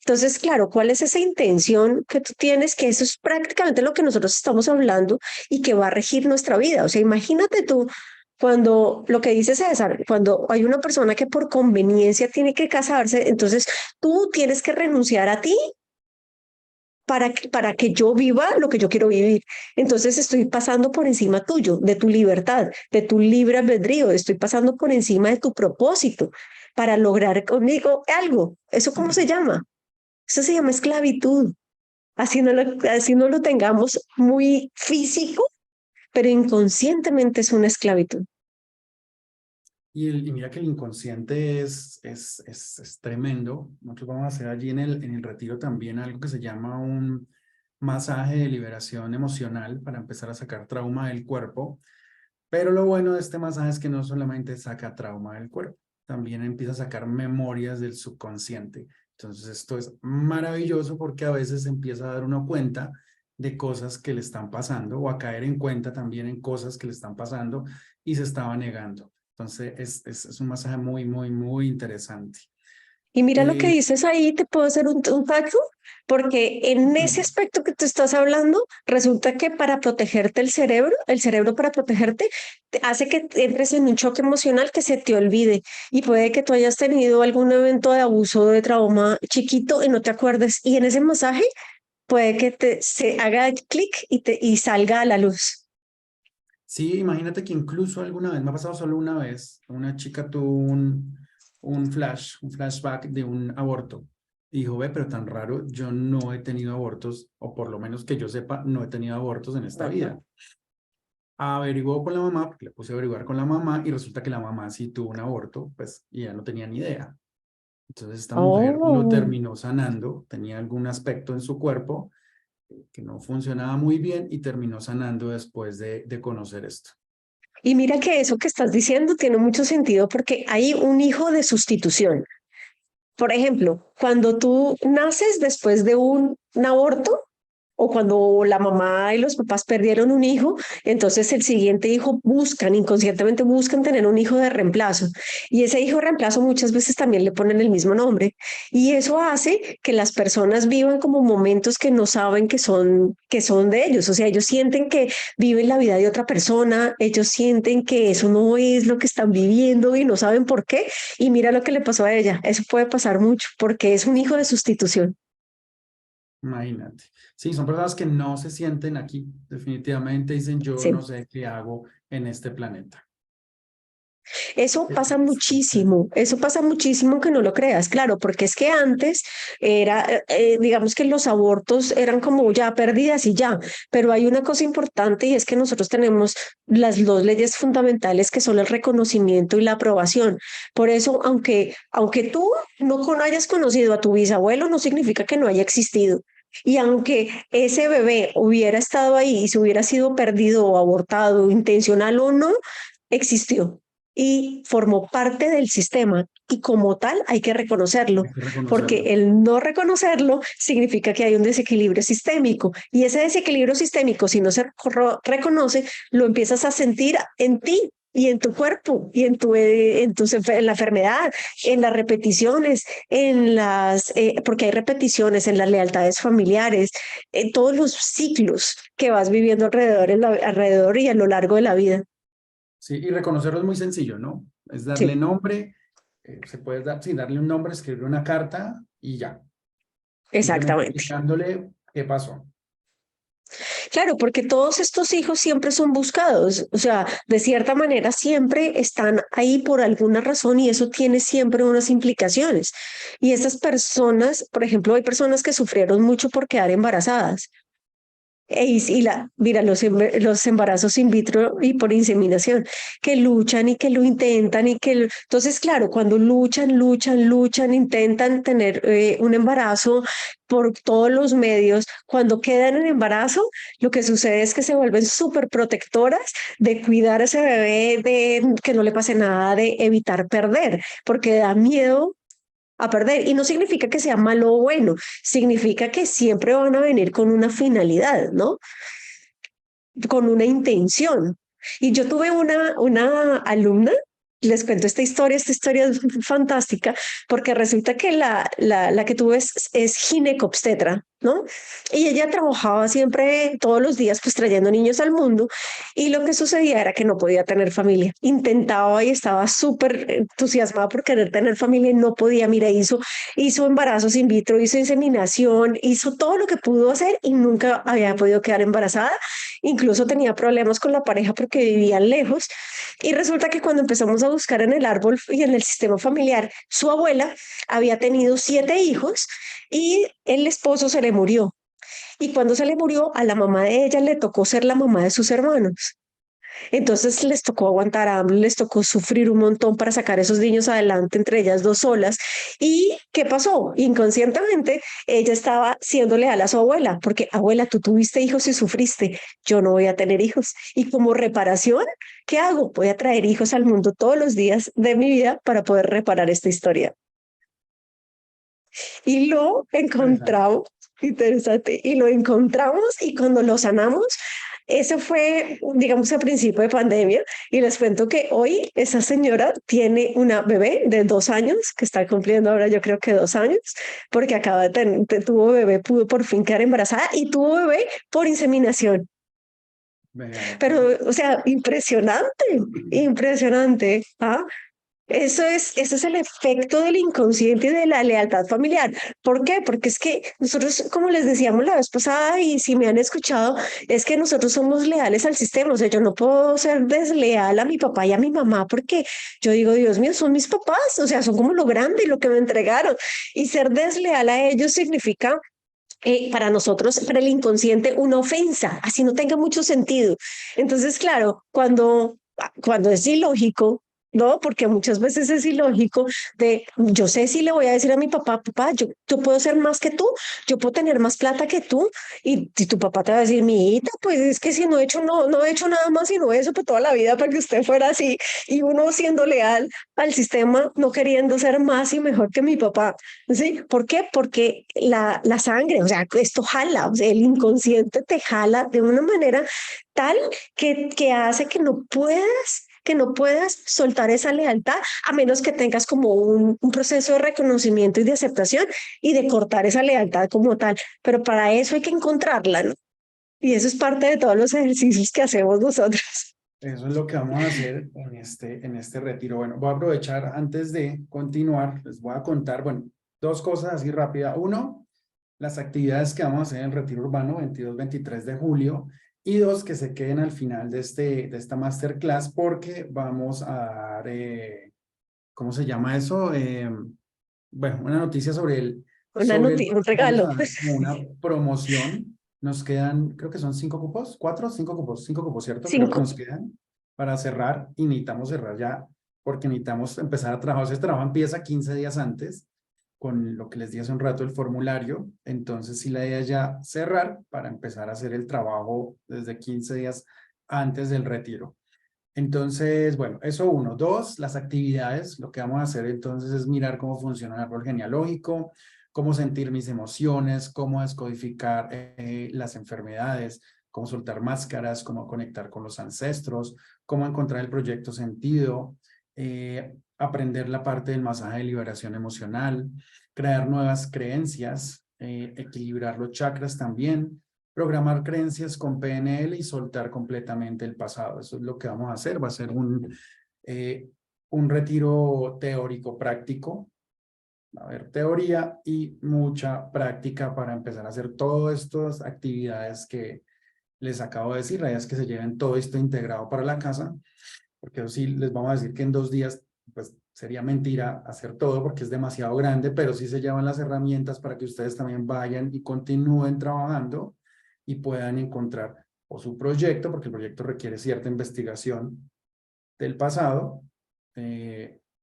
Entonces, claro, ¿cuál es esa intención que tú tienes? Que eso es prácticamente lo que nosotros estamos hablando y que va a regir nuestra vida. O sea, imagínate tú cuando lo que dice César, cuando hay una persona que por conveniencia tiene que casarse, entonces tú tienes que renunciar a ti para que yo viva lo que yo quiero vivir. Entonces estoy pasando por encima tuyo, de tu libertad, de tu libre albedrío, estoy pasando por encima de tu propósito para lograr conmigo algo. ¿Eso cómo se llama? Eso se llama esclavitud. Así no lo tengamos muy físico, pero inconscientemente es una esclavitud. Y mira que el inconsciente es tremendo. Nosotros vamos a hacer allí en el retiro también algo que se llama un masaje de liberación emocional para empezar a sacar trauma del cuerpo. Pero lo bueno de este masaje es que no solamente saca trauma del cuerpo, también empieza a sacar memorias del subconsciente. Entonces esto es maravilloso porque a veces empieza a dar uno cuenta de cosas que le están pasando o a caer en cuenta también en cosas que le están pasando y se estaba negando. Entonces es un masaje muy, muy, muy interesante. Y mira lo que Eh, dices ahí, te puedo hacer un tacho, porque en ese aspecto que tú estás hablando, resulta que para protegerte el cerebro para protegerte, te hace que entres en un choque emocional que se te olvide. Y puede que tú hayas tenido algún evento de abuso, de trauma chiquito y no te acuerdes. Y en ese masaje puede que se haga clic y salga a la luz. Sí, imagínate que incluso alguna vez, me ha pasado solo una vez, una chica tuvo un flashback de un aborto. Y dijo, ve, pero tan raro, yo no he tenido abortos, o por lo menos que yo sepa, no he tenido abortos en esta vida. Averiguó con la mamá, porque le puse a averiguar con la mamá, y resulta que la mamá sí tuvo un aborto, pues, y ya no tenía ni idea. Entonces esta mujer lo Oh. terminó sanando, tenía algún aspecto en su cuerpo que no funcionaba muy bien y terminó sanando después de conocer esto. Y mira que eso que estás diciendo tiene mucho sentido porque hay un hijo de sustitución. Por ejemplo, cuando tú naces después de un aborto o cuando la mamá y los papás perdieron un hijo, entonces el siguiente hijo inconscientemente buscan tener un hijo de reemplazo. Y ese hijo de reemplazo muchas veces también le ponen el mismo nombre. Y eso hace que las personas vivan como momentos que no saben que son de ellos. O sea, ellos sienten que viven la vida de otra persona, ellos sienten que eso no es lo que están viviendo y no saben por qué. Y mira lo que le pasó a ella. Eso puede pasar mucho porque es un hijo de sustitución. Imagínate. Sí, son personas que no se sienten aquí. Definitivamente dicen, yo no Sí. sé qué hago en este planeta. Eso pasa muchísimo que no lo creas, claro, porque es que antes era, digamos que los abortos eran como ya pérdidas y ya, pero hay una cosa importante y es que nosotros tenemos las dos leyes fundamentales que son el reconocimiento y la aprobación. Por eso, aunque tú no hayas conocido a tu bisabuelo, no significa que no haya existido. Y aunque ese bebé hubiera estado ahí y se hubiera sido perdido o abortado, intencional o no, existió y formó parte del sistema y como tal hay que reconocerlo, Hay que reconocerlo. porque el no reconocerlo significa que hay un desequilibrio sistémico y ese desequilibrio sistémico, si no se reconoce, lo empiezas a sentir en ti y en tu cuerpo y en la enfermedad, en las repeticiones, porque hay repeticiones en las lealtades familiares, en todos los ciclos que vas viviendo alrededor y a lo largo de la vida. Sí, y reconocerlo es muy sencillo, ¿no? Es darle Sí, nombre, se puede dar, sí, darle un nombre, escribir una carta y ya. Simplemente exactamente. explicándole qué pasó. Claro, porque todos estos hijos siempre son buscados, o sea, de cierta manera siempre están ahí por alguna razón y eso tiene siempre unas implicaciones. Y estas personas, por ejemplo, hay personas que sufrieron mucho por quedar embarazadas. Mira, los embarazos in vitro y por inseminación, que luchan y que lo intentan entonces, claro, cuando luchan, intentan tener un embarazo por todos los medios, cuando quedan en embarazo, lo que sucede es que se vuelven súper protectoras de cuidar a ese bebé, de que no le pase nada, de evitar perder, porque da miedo a perder. Y no significa que sea malo o bueno, significa que siempre van a venir con una finalidad, ¿no? Con una intención. Y yo tuve una alumna, les cuento esta historia es fantástica, porque resulta que la que tuve es ginecobstetra, ¿no? Y ella trabajaba siempre, todos los días, pues trayendo niños al mundo, y lo que sucedía era que no podía tener familia. Intentaba y estaba súper entusiasmada por querer tener familia y no podía. Mira, hizo embarazos in vitro, hizo inseminación, hizo todo lo que pudo hacer y nunca había podido quedar embarazada. Incluso tenía problemas con la pareja porque vivían lejos. Y resulta que cuando empezamos a buscar en el árbol y en el sistema familiar, su abuela había tenido 7 hijos y el esposo se le murió. Y cuando se le murió, a la mamá de ella le tocó ser la mamá de sus hermanos. Entonces les tocó aguantar hambre, les tocó sufrir un montón para sacar a esos niños adelante, entre ellas dos solas. ¿Y qué pasó? Inconscientemente, ella estaba siendo leal a su abuela, porque abuela, tú tuviste hijos y sufriste, yo no voy a tener hijos. Y como reparación, ¿qué hago? Voy a traer hijos al mundo todos los días de mi vida para poder reparar esta historia. Y lo Interesante. encontramos, interesante, y lo encontramos y cuando lo sanamos, eso fue, digamos, a principio de pandemia, y les cuento que hoy esa señora tiene una bebé de 2 años, que está cumpliendo ahora yo creo que 2 años, porque acaba de tuvo bebé, pudo por fin quedar embarazada y tuvo bebé por inseminación. Vea, Pero, o sea, impresionante, impresionante. ¿Ah? Ese es el efecto del inconsciente y de la lealtad familiar. ¿Por qué? Porque es que nosotros, como les decíamos la vez pasada, y si me han escuchado, es que nosotros somos leales al sistema. O sea, yo no puedo ser desleal a mi papá y a mi mamá porque yo digo, Dios mío, son mis papás, o sea, son como lo grande y lo que me entregaron. Y ser desleal a ellos significa para nosotros, para el inconsciente, una ofensa, así no tenga mucho sentido. Entonces, claro, cuando es ilógico, ¿no? Porque muchas veces es ilógico de, yo sé si le voy a decir a mi papá, papá, yo puedo ser más que tú, yo puedo tener más plata que tú, y si tu papá te va a decir, mi hijita, pues es que si no he hecho, no he hecho nada más sino eso, pues toda la vida para que usted fuera así, y uno siendo leal al sistema, no queriendo ser más y mejor que mi papá. ¿Sí? ¿Por qué? Porque la sangre, o sea, esto jala, o sea, el inconsciente te jala de una manera tal que hace que no puedas soltar esa lealtad a menos que tengas como un proceso de reconocimiento y de aceptación y de cortar esa lealtad como tal. Pero para eso hay que encontrarla, ¿no? Y eso es parte de todos los ejercicios que hacemos nosotros. eso es lo que vamos a hacer en este retiro. Bueno, voy a aprovechar antes de continuar, les voy a contar, bueno, dos cosas así rápida. Uno, las actividades que vamos a hacer en el retiro urbano 22-23 de julio y dos que se queden al final de esta masterclass porque vamos a dar, ¿cómo se llama eso? Bueno, una noticia sobre el Un vamos regalo. a dar como una promoción. Nos quedan, creo que son 5 cupos, 5 cupos, ¿cierto? Creo que 5. nos quedan para cerrar y necesitamos cerrar ya porque necesitamos empezar a trabajar. Ese trabajo empieza 15 días antes con lo que les di hace un rato, el formulario. Entonces, sí, la idea es ya cerrar para empezar a hacer el trabajo desde 15 días antes del retiro. Entonces, bueno, eso uno. Dos, las actividades. Lo que vamos a hacer entonces es mirar cómo funciona el árbol genealógico, cómo sentir mis emociones, cómo descodificar las enfermedades, cómo soltar máscaras, cómo conectar con los ancestros, cómo encontrar el proyecto sentido, aprender la parte del masaje de liberación emocional, crear nuevas creencias, equilibrar los chakras también, programar creencias con PNL y soltar completamente el pasado. Eso es lo que vamos a hacer. Va a ser un retiro teórico práctico. Va a haber teoría y mucha práctica para empezar a hacer todas estas actividades que les acabo de decir. La idea es que se lleven todo esto integrado para la casa, porque eso sí, les vamos a decir que en 2 días, pues sería mentira hacer todo porque es demasiado grande, pero sí se llevan las herramientas para que ustedes también vayan y continúen trabajando y puedan encontrar o su proyecto, porque el proyecto requiere cierta investigación del pasado,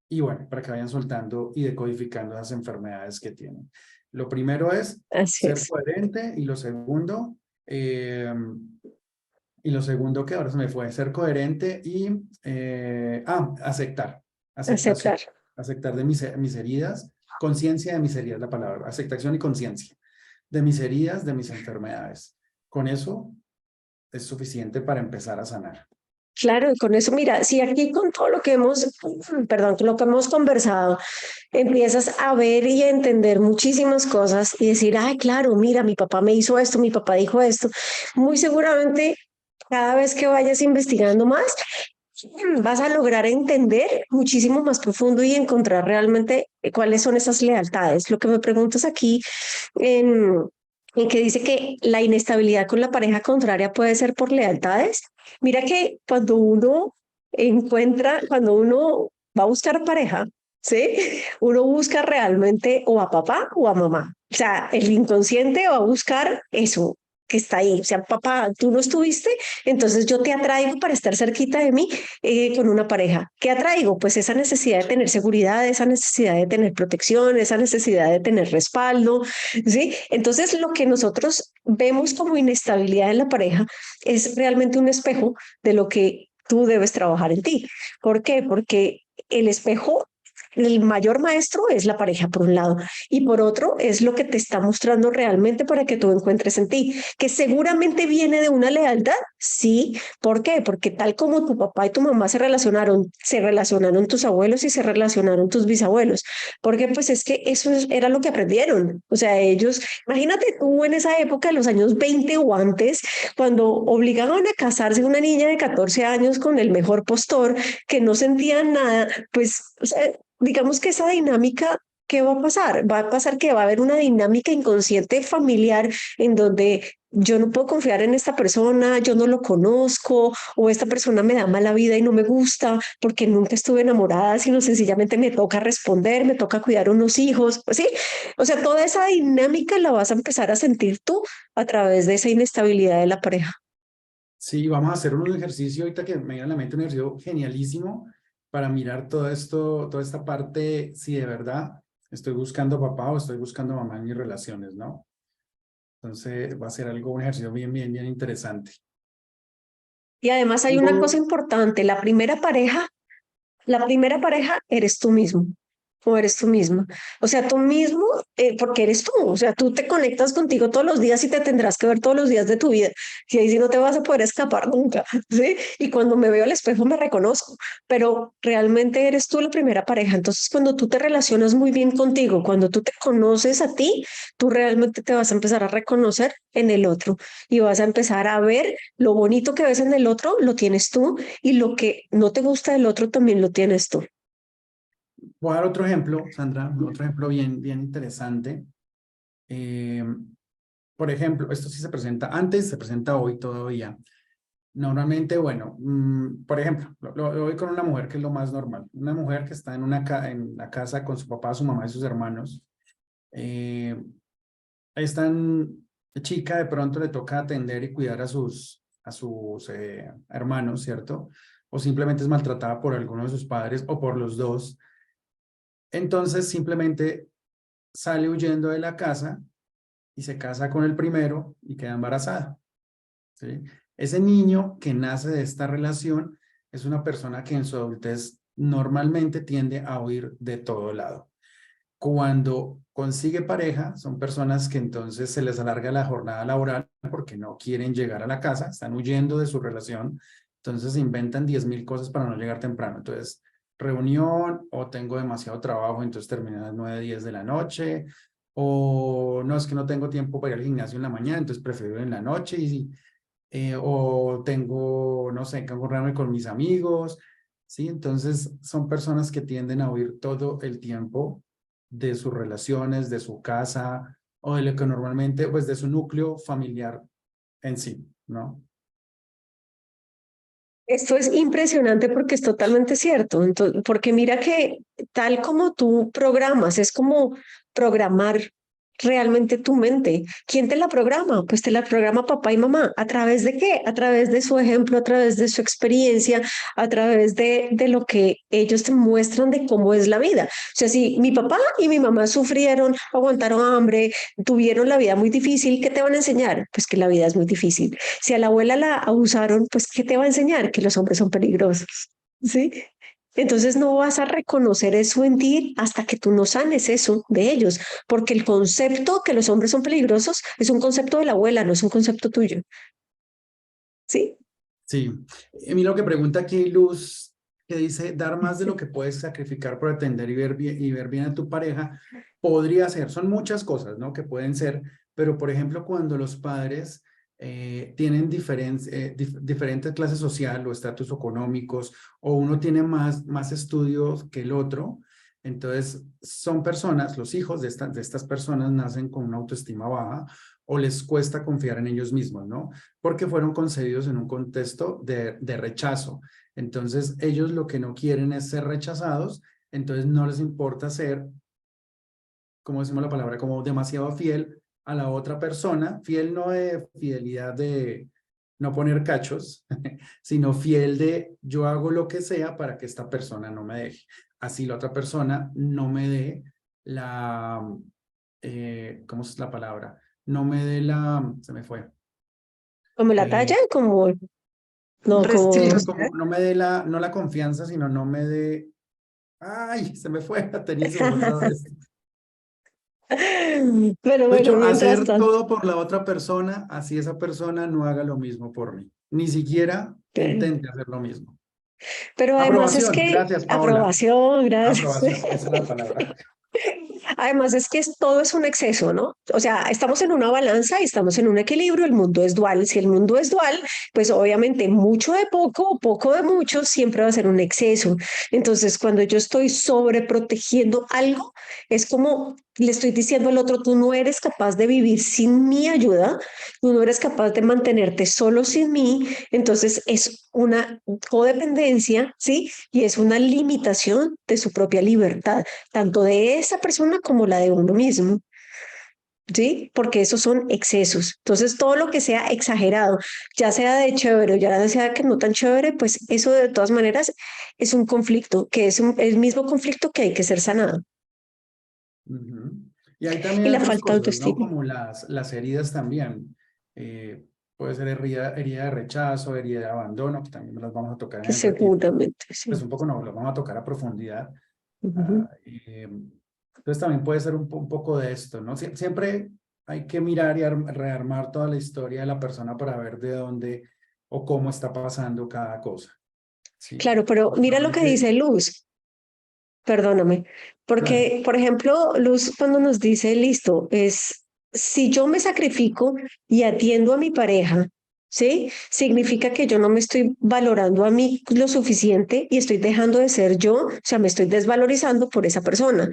y bueno, para que vayan soltando y decodificando las enfermedades que tienen. Lo primero es Así ser es. coherente y lo segundo que ahora se me fue, ser coherente y, aceptar, aceptación, Aceptar. aceptar de mis heridas, conciencia de mis heridas, la palabra, aceptación y conciencia de mis heridas, de mis enfermedades. Con eso es suficiente para empezar a sanar. Claro, y con eso, mira, si aquí con todo lo que hemos, perdón, lo que hemos conversado, empiezas a ver y a entender muchísimas cosas y decir, ay, claro, mira, mi papá me hizo esto, mi papá dijo esto, muy seguramente cada vez que vayas investigando más, vas a lograr entender muchísimo más profundo y encontrar realmente cuáles son esas lealtades. Lo que me preguntas aquí en, en que dice que la inestabilidad con la pareja contraria puede ser por lealtades. Mira que cuando uno va a buscar pareja, ¿sí? Uno busca realmente o a papá o a mamá. O sea, el inconsciente va a buscar eso que está ahí. O sea, papá, tú no estuviste, entonces yo te atraigo para estar cerquita de mí con una pareja. ¿Qué atraigo? Pues esa necesidad de tener seguridad, esa necesidad de tener protección, esa necesidad de tener respaldo, ¿sí? Entonces, lo que nosotros vemos como inestabilidad en la pareja es realmente un espejo de lo que tú debes trabajar en ti. ¿Por qué? Porque el espejo, el mayor maestro es la pareja por un lado y por otro es lo que te está mostrando realmente para que tú encuentres en ti, que seguramente viene de una lealtad, sí. ¿Por qué? Porque tal como tu papá y tu mamá se relacionaron tus abuelos y se relacionaron tus bisabuelos, porque pues es que era lo que aprendieron. O sea, ellos, imagínate tú en esa época, en los años 20 o antes, cuando obligaban a casarse una niña de 14 años con el mejor postor, que no sentían nada, pues, o sea, digamos que esa dinámica, ¿qué va a pasar? Va a pasar que va a haber una dinámica inconsciente familiar en donde yo no puedo confiar en esta persona, yo no lo conozco, o esta persona me da mala vida y no me gusta porque nunca estuve enamorada, sino sencillamente me toca responder, me toca cuidar unos hijos, ¿sí? O sea, toda esa dinámica la vas a empezar a sentir tú a través de esa inestabilidad de la pareja. Sí, vamos a hacer un ejercicio ahorita que me viene a la mente, un ejercicio genialísimo para mirar todo esto, toda esta parte, si de verdad estoy buscando papá o estoy buscando mamá en mis relaciones, ¿no? Entonces va a ser algo, un ejercicio bien, bien, bien interesante. Y además hay una cosa Tengo- importante, la primera pareja eres tú mismo o eres tú misma. O sea, tú mismo, porque eres tú. O sea, tú te conectas contigo todos los días y te tendrás que ver todos los días de tu vida. Y ahí sí no te vas a poder escapar nunca, ¿sí? Y cuando me veo al espejo me reconozco, pero realmente eres tú la primera pareja. Entonces, cuando tú te relacionas muy bien contigo, cuando tú te conoces a ti, tú realmente te vas a empezar a reconocer en el otro y vas a empezar a ver lo bonito que ves en el otro, lo tienes tú y lo que no te gusta del otro también lo tienes tú. Voy a dar otro ejemplo, Sandra, otro ejemplo bien, bien interesante. Eh, por ejemplo, esto sí se presenta antes, se presenta hoy todavía. Normalmente, bueno, por ejemplo, lo voy con una mujer que es lo más normal. Una mujer que está en la casa con su papá, su mamá y sus hermanos. Eh, Esta chica de pronto le toca atender y cuidar a sus hermanos, ¿cierto? O simplemente es maltratada por alguno de sus padres o por los dos. Entonces simplemente sale huyendo de la casa y se casa con el primero y queda embarazada, ¿sí? Ese niño que nace de esta relación es una persona que en su adultez normalmente tiende a huir de todo lado. Cuando consigue pareja, son personas que entonces se les alarga la jornada laboral porque no quieren llegar a la casa, están huyendo de su relación, entonces inventan 10.000 cosas para no llegar temprano. Entonces, reunión o tengo demasiado trabajo, entonces termina a las 9, 10 de la noche, o no, es que no tengo tiempo para ir al gimnasio en la mañana, entonces prefiero ir en la noche, o tengo, no sé, que encontrarme con mis amigos, ¿sí? Entonces, son personas que tienden a huir todo el tiempo de sus relaciones, de su casa o de lo que normalmente, pues de su núcleo familiar en sí, ¿no? Esto es impresionante porque es totalmente cierto. Entonces, porque mira que tal como tú programas, es como programar realmente tu mente. ¿Quién te la programa? Pues te la programa papá y mamá. ¿A través de qué? A través de su ejemplo, a través de su experiencia, a través de lo que ellos te muestran de cómo es la vida. O sea, si mi papá y mi mamá sufrieron, aguantaron hambre, tuvieron la vida muy difícil, ¿qué te van a enseñar? Pues que la vida es muy difícil. Si a la abuela la abusaron, pues ¿qué te va a enseñar? Que los hombres son peligrosos, ¿sí? Entonces no vas a reconocer eso en ti hasta que tú no sanes eso de ellos, porque el concepto que los hombres son peligrosos es un concepto de la abuela, no es un concepto tuyo, ¿sí? Sí. A mí lo que pregunta aquí Luz, que dice, dar más de lo que puedes sacrificar por atender y ver bien a tu pareja, podría ser, son muchas cosas, ¿no? Que pueden ser, pero por ejemplo, cuando los padres tienen diferentes clases social o estatus económicos, o uno tiene más estudios que el otro, entonces son personas, los hijos de estas personas nacen con una autoestima baja o les cuesta confiar en ellos mismos, ¿no? Porque fueron concebidos en un contexto de rechazo. Entonces, ellos lo que no quieren es ser rechazados, entonces no les importa ser, como decimos la palabra, como demasiado fiel a la otra persona, fiel no de fidelidad de no poner cachos, sino fiel de yo hago lo que sea para que esta persona no me deje. Así la otra persona no me dé la, ¿cómo es la palabra? No me dé la, se me fue. Como la talla, Eh, como, no, Sí, como, como no me dé no la confianza, sino no me dé, ay, se me fue, tenía se me fue otra vez. pero De bueno, hecho, mientras hacer tanto, todo por la otra persona, así esa persona no haga lo mismo por mí. Ni siquiera intente hacer lo mismo. pero además es Aprobación, que gracias, Paola. aprobación, gracias. Aprobación, esa es la palabra. Además es que todo es un exceso, ¿no? O sea, estamos en una balanza y estamos en un equilibrio, el mundo es dual. Si el mundo es dual, pues obviamente mucho de poco, poco de mucho, siempre va a ser un exceso. Entonces, cuando yo estoy sobreprotegiendo algo, es como le estoy diciendo al otro, tú no eres capaz de vivir sin mi ayuda, tú no eres capaz de mantenerte solo sin mí, entonces es una codependencia, ¿sí? Y es una limitación de su propia libertad tanto de esa persona como la de uno mismo, ¿sí? Porque esos son excesos. Entonces, todo lo que sea exagerado, ya sea de chévere o ya sea que no tan chévere, pues eso de todas maneras es un conflicto, que es el mismo conflicto que hay que ser sanado. Ujú. Y hay Y también la otras falta de cosas, ¿no? autoestima, Como las heridas también. Puede ser herida de rechazo, herida de abandono, que también las vamos a tocar en que el retiro. seguramente, sí. Pues un poco no, lo vamos a tocar a profundidad. Ujú. Entonces también puede ser un poco de esto, ¿no? Siempre hay que mirar y rearmar toda la historia de la persona para ver de dónde o cómo está pasando cada cosa, ¿sí? Claro, pero Porque mira lo que normalmente, dice Luz, perdóname, dale. porque, por ejemplo, Luz cuando nos dice, listo, es, si yo me sacrifico y atiendo a mi pareja, ¿sí? Significa que yo no me estoy valorando a mí lo suficiente y estoy dejando de ser yo, o sea, me estoy desvalorizando por esa persona.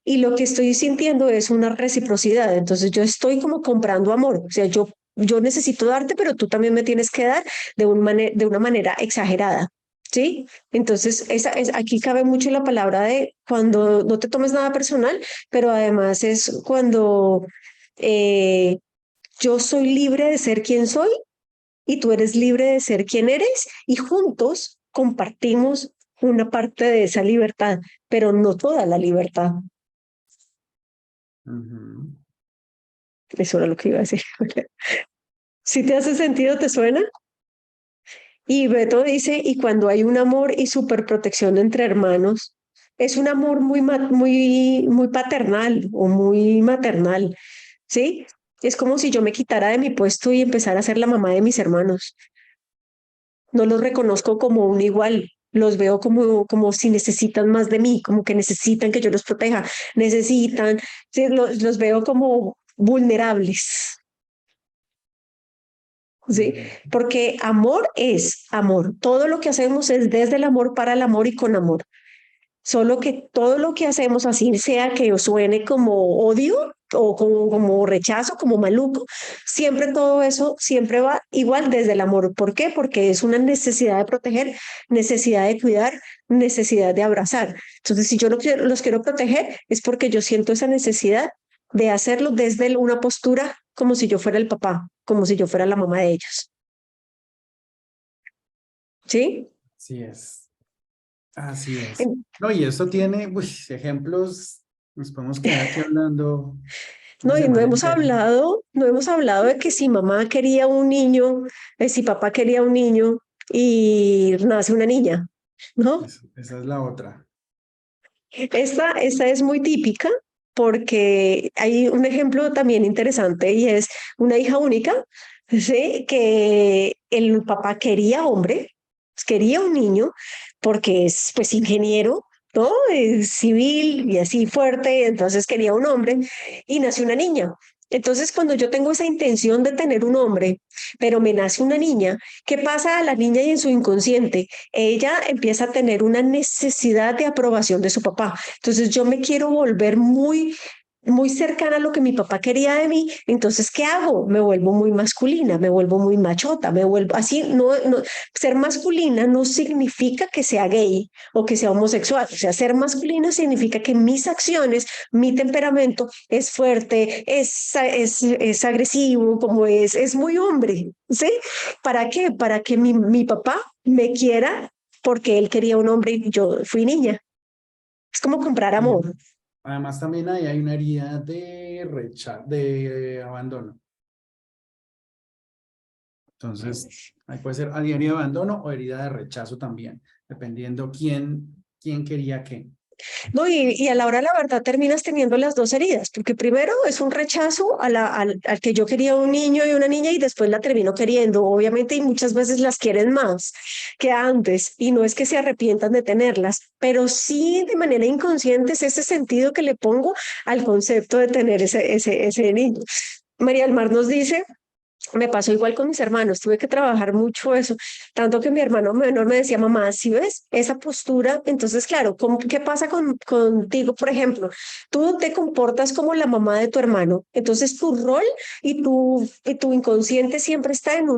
Y lo que estoy sintiendo es una reciprocidad, entonces yo estoy como comprando amor, o sea, yo yo necesito darte, pero tú también me tienes que dar de una manera exagerada. ¿Sí? Entonces, aquí cabe mucho la palabra de cuando no te tomes nada personal, pero además es cuando eh, yo soy libre de ser quien soy y tú eres libre de ser quien eres y juntos compartimos una parte de esa libertad, pero no toda la libertad. Ujú. Eso era lo que iba a decir. Si te hace sentido, ¿te suena? Y Beto dice, y cuando hay un amor y superprotección entre hermanos, es un amor muy paternal o muy maternal, ¿sí? Es como si yo me quitara de mi puesto y empezara a ser la mamá de mis hermanos. No los reconozco como un igual, los veo como si necesitan más de mí, como que necesitan que yo los proteja, necesitan, sí, los veo como vulnerables, ¿sí? Ujú. Porque amor es amor. Todo lo que hacemos es desde el amor para el amor y con amor. Solo que todo lo que hacemos, así sea que os suene como odio o como rechazo, como maluco, siempre todo eso siempre va igual desde el amor. ¿Por qué? Porque es una necesidad de proteger, necesidad de cuidar, necesidad de abrazar. Entonces, si yo los quiero proteger, es porque yo siento esa necesidad de hacerlo desde una postura como si yo fuera el papá, como si yo fuera la mamá de ellos. ¿Sí? Así es, así es. No, y esto tiene, uy, ejemplos, nos podemos quedar aquí hablando una No, y semana entera. no hemos hablado de que si mamá quería un niño, si papá quería un niño y nace una niña, ¿no? Esa es la otra. Esta es muy típica porque hay un ejemplo también interesante y es una hija única, ¿sí? Que el papá quería hombre, quería un niño porque es pues ingeniero, ¿no? Es civil y así fuerte, entonces quería un hombre y nació una niña. Entonces, cuando yo tengo esa intención de tener un hombre, pero me nace una niña, ¿qué pasa a la niña y en su inconsciente? Ella empieza a tener una necesidad de aprobación de su papá. Entonces yo me quiero volver muy cercana a lo que mi papá quería de mí. Entonces, ¿qué hago? Me vuelvo muy masculina, me vuelvo muy machota, me vuelvo así. Ser masculina no significa que sea gay o que sea homosexual. O sea, ser masculina significa que mis acciones, mi temperamento es fuerte, es agresivo, como es muy hombre. ¿Sí? ¿Para qué? Para que mi papá me quiera porque él quería un hombre y yo fui niña. Es como comprar Y amor. además también ahí hay una herida de rechazo, de abandono. Entonces, ahí puede ser herida de abandono o herida de rechazo también, dependiendo quién quería qué. No, y a la hora de la verdad terminas teniendo las dos heridas, porque primero es un rechazo al que yo quería un niño y una niña y después la termino queriendo, obviamente, y muchas veces las quieren más que antes, y no es que se arrepientan de tenerlas, pero sí de manera inconsciente es ese sentido que le pongo al concepto de tener ese niño. María del Mar nos dice, me pasó igual con mis hermanos, tuve que trabajar mucho eso, tanto que mi hermano menor me decía, mamá, si ves esa postura, entonces claro, ¿qué pasa contigo? Por ejemplo, tú te comportas como la mamá de tu hermano, entonces tu rol y tu inconsciente siempre está en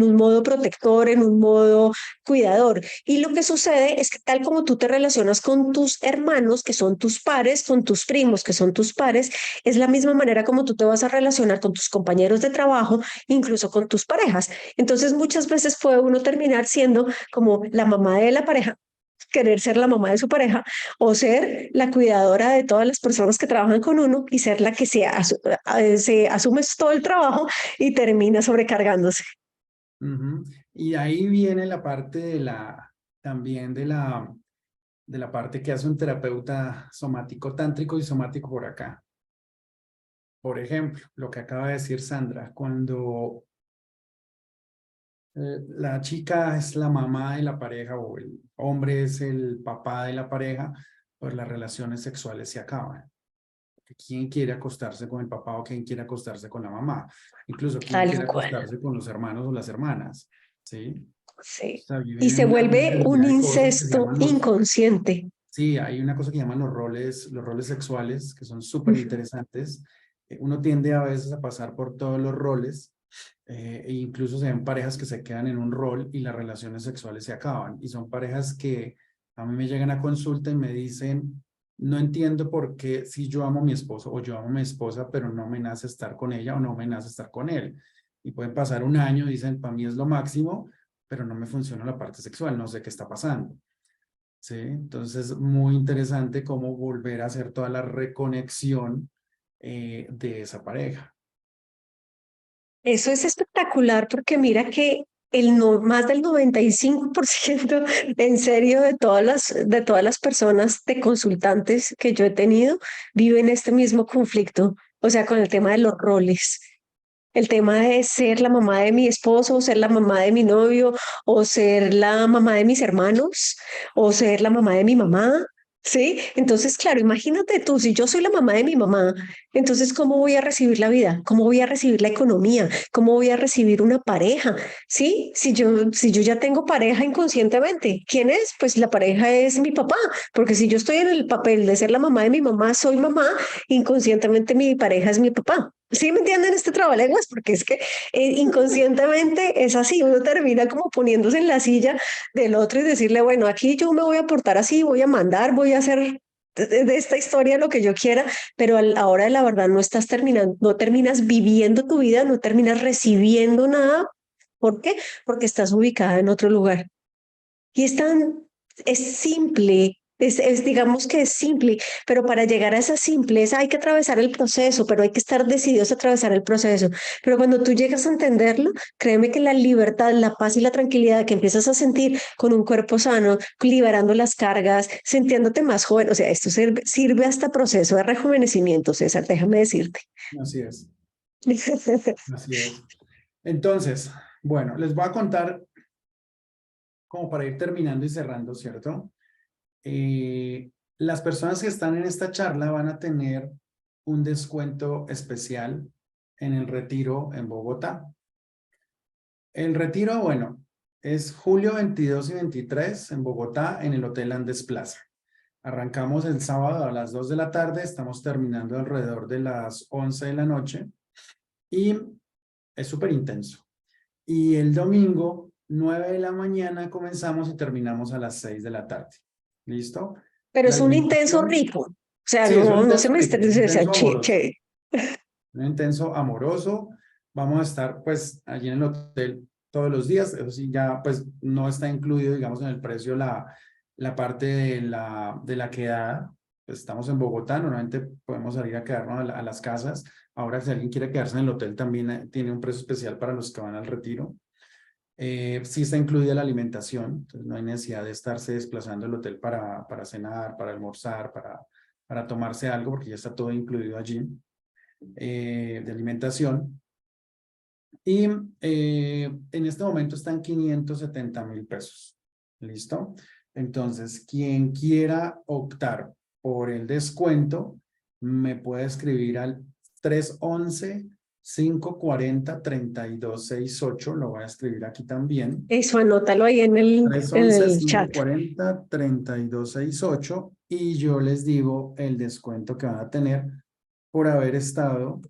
un modo protector, en un modo cuidador. Y lo que sucede es que tal como tú te relacionas con tus hermanos, que son tus pares, con tus primos, que son tus pares, es la misma manera como tú te vas a relacionar con tus compañeros de trabajo, incluso con tus parejas. Entonces muchas veces puede uno terminar siendo como la mamá de la pareja, querer ser la mamá de su pareja o ser la cuidadora de todas las personas que trabajan con uno y ser la que se asume todo el trabajo y termina sobrecargándose. Ujú. Y ahí viene la parte también de la parte que hace un terapeuta somático tántrico y somático por acá. Por ejemplo, lo que acaba de decir Sandra, cuando la chica es la mamá de la pareja o el hombre es el papá de la pareja, pues las relaciones sexuales se acaban. ¿Quién quiere acostarse con el papá o quién quiere acostarse con la mamá? Incluso quién Tal quiere cual. acostarse con los hermanos o las hermanas, ¿sí? O Sí. sea, Y se viven una vuelve un cantidad de cosas que se incesto llaman inconsciente. sí, hay una cosa que llaman los roles sexuales, que son súper interesantes. Uno tiende a veces a pasar por todos los roles E incluso se ven parejas que se quedan en un rol y las relaciones sexuales se acaban. Y son parejas que a mí me llegan a consulta y me dicen, no entiendo por qué si yo amo a mi esposo o yo amo a mi esposa, pero no me nace estar con ella o no me nace estar con él. Y pueden pasar un año, dicen, para mí es lo máximo, pero no me funciona la parte sexual, no sé qué está pasando. ¿Sí? Entonces, muy interesante cómo volver a hacer toda la reconexión de esa pareja. Eso es espectacular porque mira que más del 95% en serio de todas las personas, de consultantes que yo he tenido, viven este mismo conflicto, o sea, con el tema de los roles. El tema de ser la mamá de mi esposo, o ser la mamá de mi novio, o ser la mamá de mis hermanos, o ser la mamá de mi mamá, ¿sí? Entonces, claro, imagínate tú, si yo soy la mamá de mi mamá, entonces, ¿cómo voy a recibir la vida? ¿Cómo voy a recibir la economía? ¿Cómo voy a recibir una pareja? ¿Sí? Si yo ya tengo pareja inconscientemente, ¿quién es? Pues la pareja es mi papá, porque si yo estoy en el papel de ser la mamá de mi mamá, soy mamá, inconscientemente mi pareja es mi papá. ¿Sí me entienden este trabalenguas? Porque es que inconscientemente es así, uno termina como poniéndose en la silla del otro y decirle, bueno, aquí yo me voy a portar así, voy a mandar, voy a hacer de esta historia lo que yo quiera, pero a la hora de la verdad no estás terminando, no terminas viviendo tu vida, no terminas recibiendo nada. ¿Por qué? Porque estás ubicada en otro lugar. Y es simple, digamos que es simple, pero para llegar a esa simpleza hay que atravesar el proceso, pero hay que estar decididos a atravesar el proceso. Pero cuando tú llegas a entenderlo, créeme que la libertad, la paz y la tranquilidad que empiezas a sentir con un cuerpo sano, liberando las cargas, sintiéndote más joven, o sea, esto sirve hasta proceso de rejuvenecimiento, César, déjame decirte. Así es, así es. Entonces, bueno, les voy a contar como para ir terminando y cerrando, ¿cierto? Las personas que están en esta charla van a tener un descuento especial en el retiro en Bogotá. El retiro, bueno, es julio 22 y 23 en Bogotá, en el Hotel Andes Plaza. Arrancamos el sábado a las 2 de la tarde, estamos terminando alrededor de las 11 de la noche y es súper intenso. Y el domingo, 9 de la mañana, comenzamos y terminamos a las 6 de la tarde. ¿Listo? Pero La es un intenso alimentación, rico, o sea, sí, es un no se intenso me rico, un estrese, o sea, intenso amoroso. che. Un intenso amoroso. Vamos a estar pues allí en el hotel todos los días. Eso sí, ya pues no está incluido, digamos, en el precio la parte de la quedada. Pues estamos en Bogotá, normalmente podemos salir a quedarnos a las casas. Ahora, si alguien quiere quedarse en el hotel, también tiene un precio especial para los que van al retiro. Sí está incluida la alimentación, entonces no hay necesidad de estarse desplazando el hotel para cenar, para almorzar, para tomarse algo, porque ya está todo incluido allí de alimentación. Y en este momento están 570.000 pesos. ¿Listo? Entonces, quien quiera optar por el descuento, me puede escribir al 311-540-3268. Lo voy a escribir aquí también. Eso anótalo ahí en el chat. 311-540-3268. Y yo les digo el descuento que van a tener por haber estado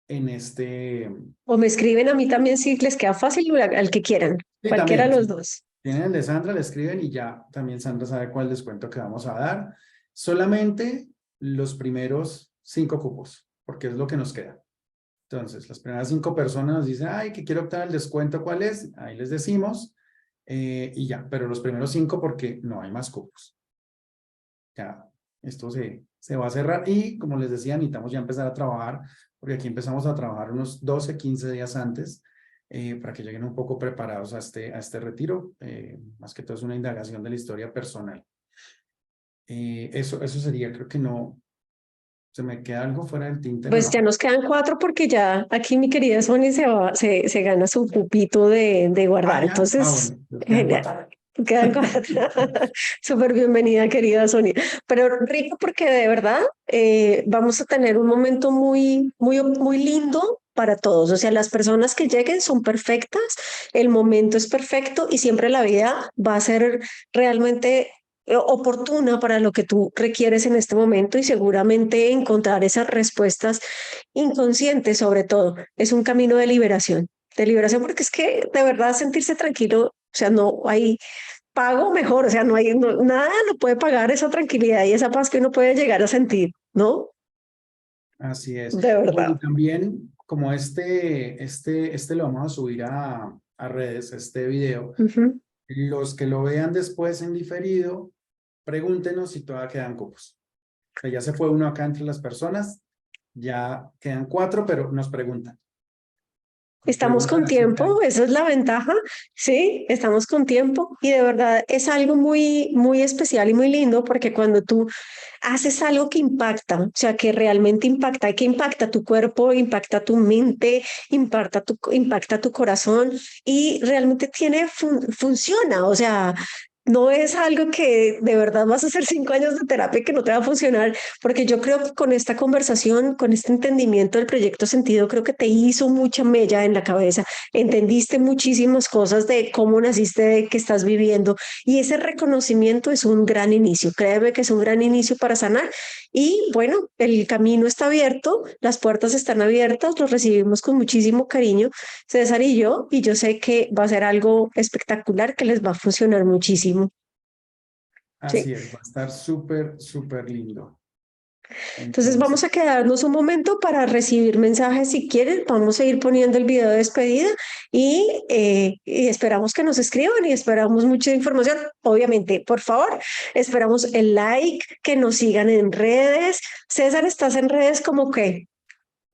en este. O me escriben a mí también si les queda fácil, al que quieran, Sí, cualquiera de también. los Sí. dos. Tienen el de Sandra, le escriben y ya también Sandra sabe cuál descuento que vamos a dar. Solamente los primeros 5 cupos, porque es lo que nos queda. Entonces, las primeras 5 personas nos dicen, ay, que quiero obtener el descuento, ¿cuál es? Ahí les decimos y ya, pero los primeros 5 porque no hay más cupos. Ya, esto se va a cerrar y como les decía, necesitamos ya empezar a trabajar, porque aquí empezamos a trabajar unos 12, 15 días antes para que lleguen un poco preparados a este retiro. Más que todo es una indagación de la historia personal. Eso sería, creo que no, se me queda algo fuera del tintero, Pues ya no. nos quedan 4 porque ya aquí mi querida Sony se gana su pupito de guardar. Ya, Entonces, bueno, nos quedan 4. quedan 4. Súper bienvenida, querida Sonia. Pero rico porque de verdad vamos a tener un momento muy lindo para todos. O sea, las personas que lleguen son perfectas, el momento es perfecto y siempre la vida va a ser realmente oportuna para lo que tú requieres en este momento y seguramente encontrar esas respuestas inconscientes sobre todo. Es un camino de liberación. de liberación, porque es que de verdad sentirse tranquilo, o sea, no hay pago mejor, o sea, no hay, nada lo puede pagar esa tranquilidad y esa paz que uno puede llegar a sentir, ¿no? Así es. De Bueno, y verdad. también como este lo vamos a subir a redes, este video, Ujú. los que lo vean después en diferido, pregúntenos si todavía quedan cupos. O sea, ya se fue uno acá entre las personas, ya quedan 4, pero nos preguntan. Nos Estamos preguntan con así que hay. tiempo, esa es la ventaja, sí, estamos con tiempo y de verdad es algo muy, muy especial y muy lindo porque cuando tú haces algo que impacta, o sea, que realmente impacta, que impacta tu cuerpo, impacta tu mente, impacta tu corazón y realmente funciona, o sea, no es algo que de verdad vas a hacer 5 años de terapia y que no te va a funcionar, porque yo creo que con esta conversación, con este entendimiento del proyecto Sentido, creo que te hizo mucha mella en la cabeza, entendiste muchísimas cosas de cómo naciste, de qué estás viviendo y ese reconocimiento es un gran inicio, créeme que es un gran inicio para sanar y bueno, el camino está abierto, las puertas están abiertas, los recibimos con muchísimo cariño, César y yo sé que va a ser algo espectacular que les va a funcionar muchísimo. Sí. Así es, va a estar súper, súper lindo. Entonces vamos Entonces, a quedarnos un momento para recibir mensajes si quieren. Vamos a ir poniendo el video de despedida y esperamos que nos escriban y esperamos mucha información. Obviamente, por favor, esperamos el like, que nos sigan en redes. César, ¿estás en redes como qué?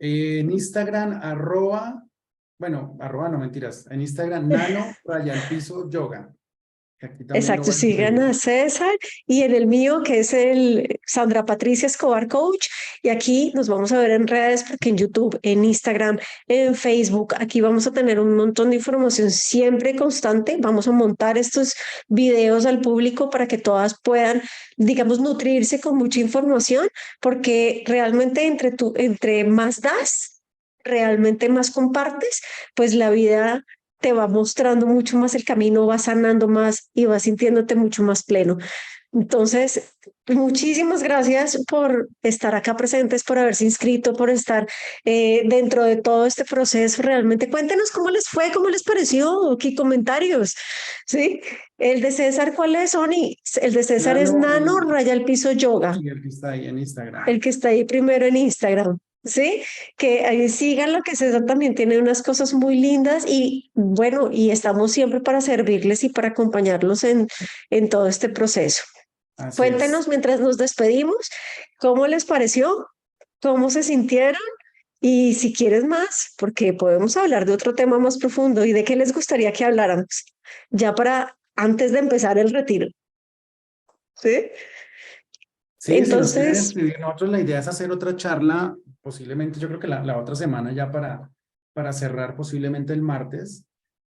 en Instagram, bueno, arroba no mentiras, en Instagram, nano, raya al piso, yoga. Aquí también lo Exacto, voy a sigan escribir. a César y en el mío que es el Sandra Patricia Escobar Coach y aquí nos vamos a ver en redes porque en YouTube, en Instagram, en Facebook, aquí vamos a tener un montón de información siempre constante, vamos a montar estos videos al público para que todas puedan, digamos, nutrirse con mucha información porque realmente entre más das, realmente más compartes, pues la vida te va mostrando mucho más el camino, vas sanando más y vas sintiéndote mucho más pleno. Entonces, muchísimas gracias por estar acá presentes, por haberse inscrito, por estar dentro de todo este proceso. Realmente cuéntenos cómo les fue, cómo les pareció, qué comentarios. ¿Sí? El de César, ¿cuál es, Sony? El de César es Nano, Nano Raya el Piso Yoga, sí, el que está ahí en Instagram. el que está ahí primero en Instagram. Sí, que ahí sigan lo que César también tiene unas cosas muy lindas y bueno, y estamos siempre para servirles y para acompañarlos en todo este proceso. Así es. Cuéntenos mientras nos despedimos, ¿cómo les pareció? ¿Cómo se sintieron? Y si quieres más, porque podemos hablar de otro tema más profundo y de qué les gustaría que habláramos, ya para antes de empezar el retiro. ¿Sí? Sí, si nos quieren Entonces, escribir, nosotros la idea es hacer otra charla, posiblemente, yo creo que la otra semana ya para cerrar, posiblemente el martes.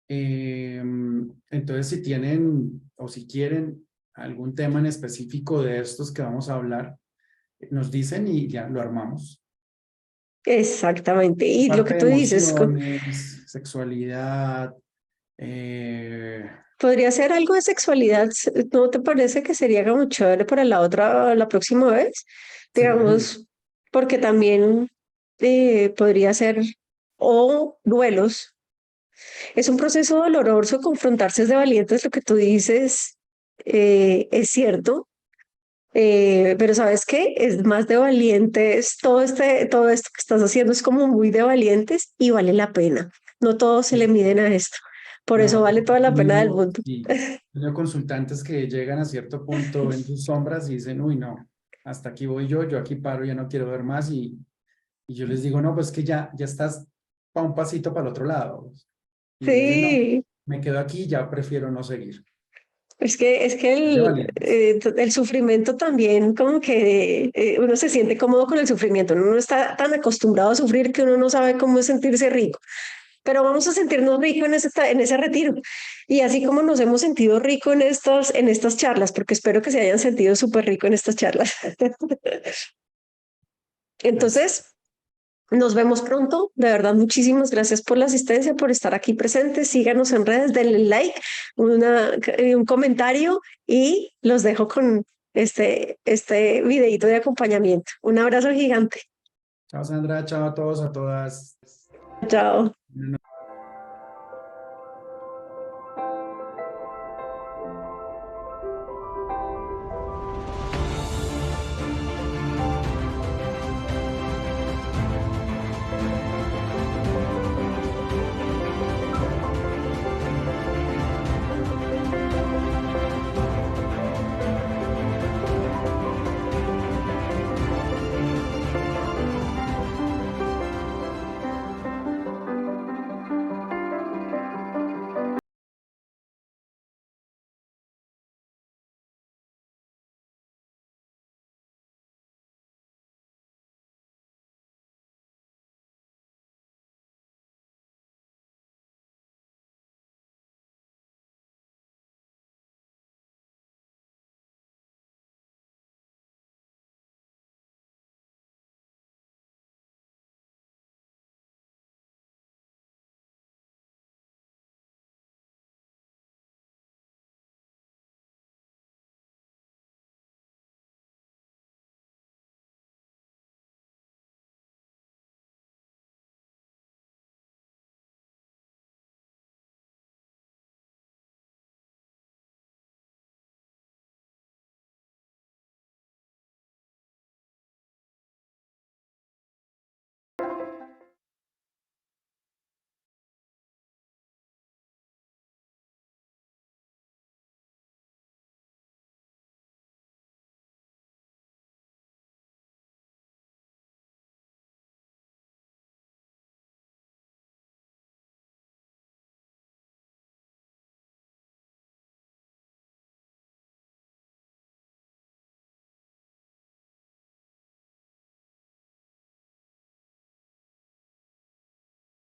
Entonces, si tienen o si quieren algún tema en específico de estos que vamos a hablar, nos dicen y ya lo armamos. exactamente. Y lo Parte que de tú dices, emociones, sexualidad, eh, podría ser algo de sexualidad, ¿no te parece que sería como chévere para la próxima vez? sería genial. Digamos, porque también podría ser, o duelos. Es un proceso doloroso, confrontarse es de valientes, lo que tú dices es cierto, pero ¿sabes qué? Es más de valientes, todo esto que estás haciendo es como muy de valientes y vale la pena. No todos se le miden a esto, por eso No, vale toda la pena del mundo. y he tenido consultantes que llegan a cierto punto en sus sombras y dicen, uy, no, hasta aquí voy yo aquí paro, ya no quiero ver más y yo les digo, no, pues que ya estás pa un pasito para el otro lado. Y ellos dicen, no, Sí, me quedo aquí, ya prefiero no seguir. es que Es de valientes. el sufrimiento también como que uno se siente cómodo con el sufrimiento, uno no está tan acostumbrado a sufrir que uno no sabe cómo es sentirse rico. Pero vamos a sentirnos ricos en ese retiro. Y así como nos hemos sentido rico en estas charlas, porque espero que se hayan sentido súper rico en estas charlas. Gracias. Entonces, nos vemos pronto. De verdad, muchísimas gracias por la asistencia, por estar aquí presentes. Síganos en redes, denle like, un comentario y los dejo con este videito de acompañamiento. Un abrazo gigante. Chao, Sandra, chao a todos, a todas. Chao.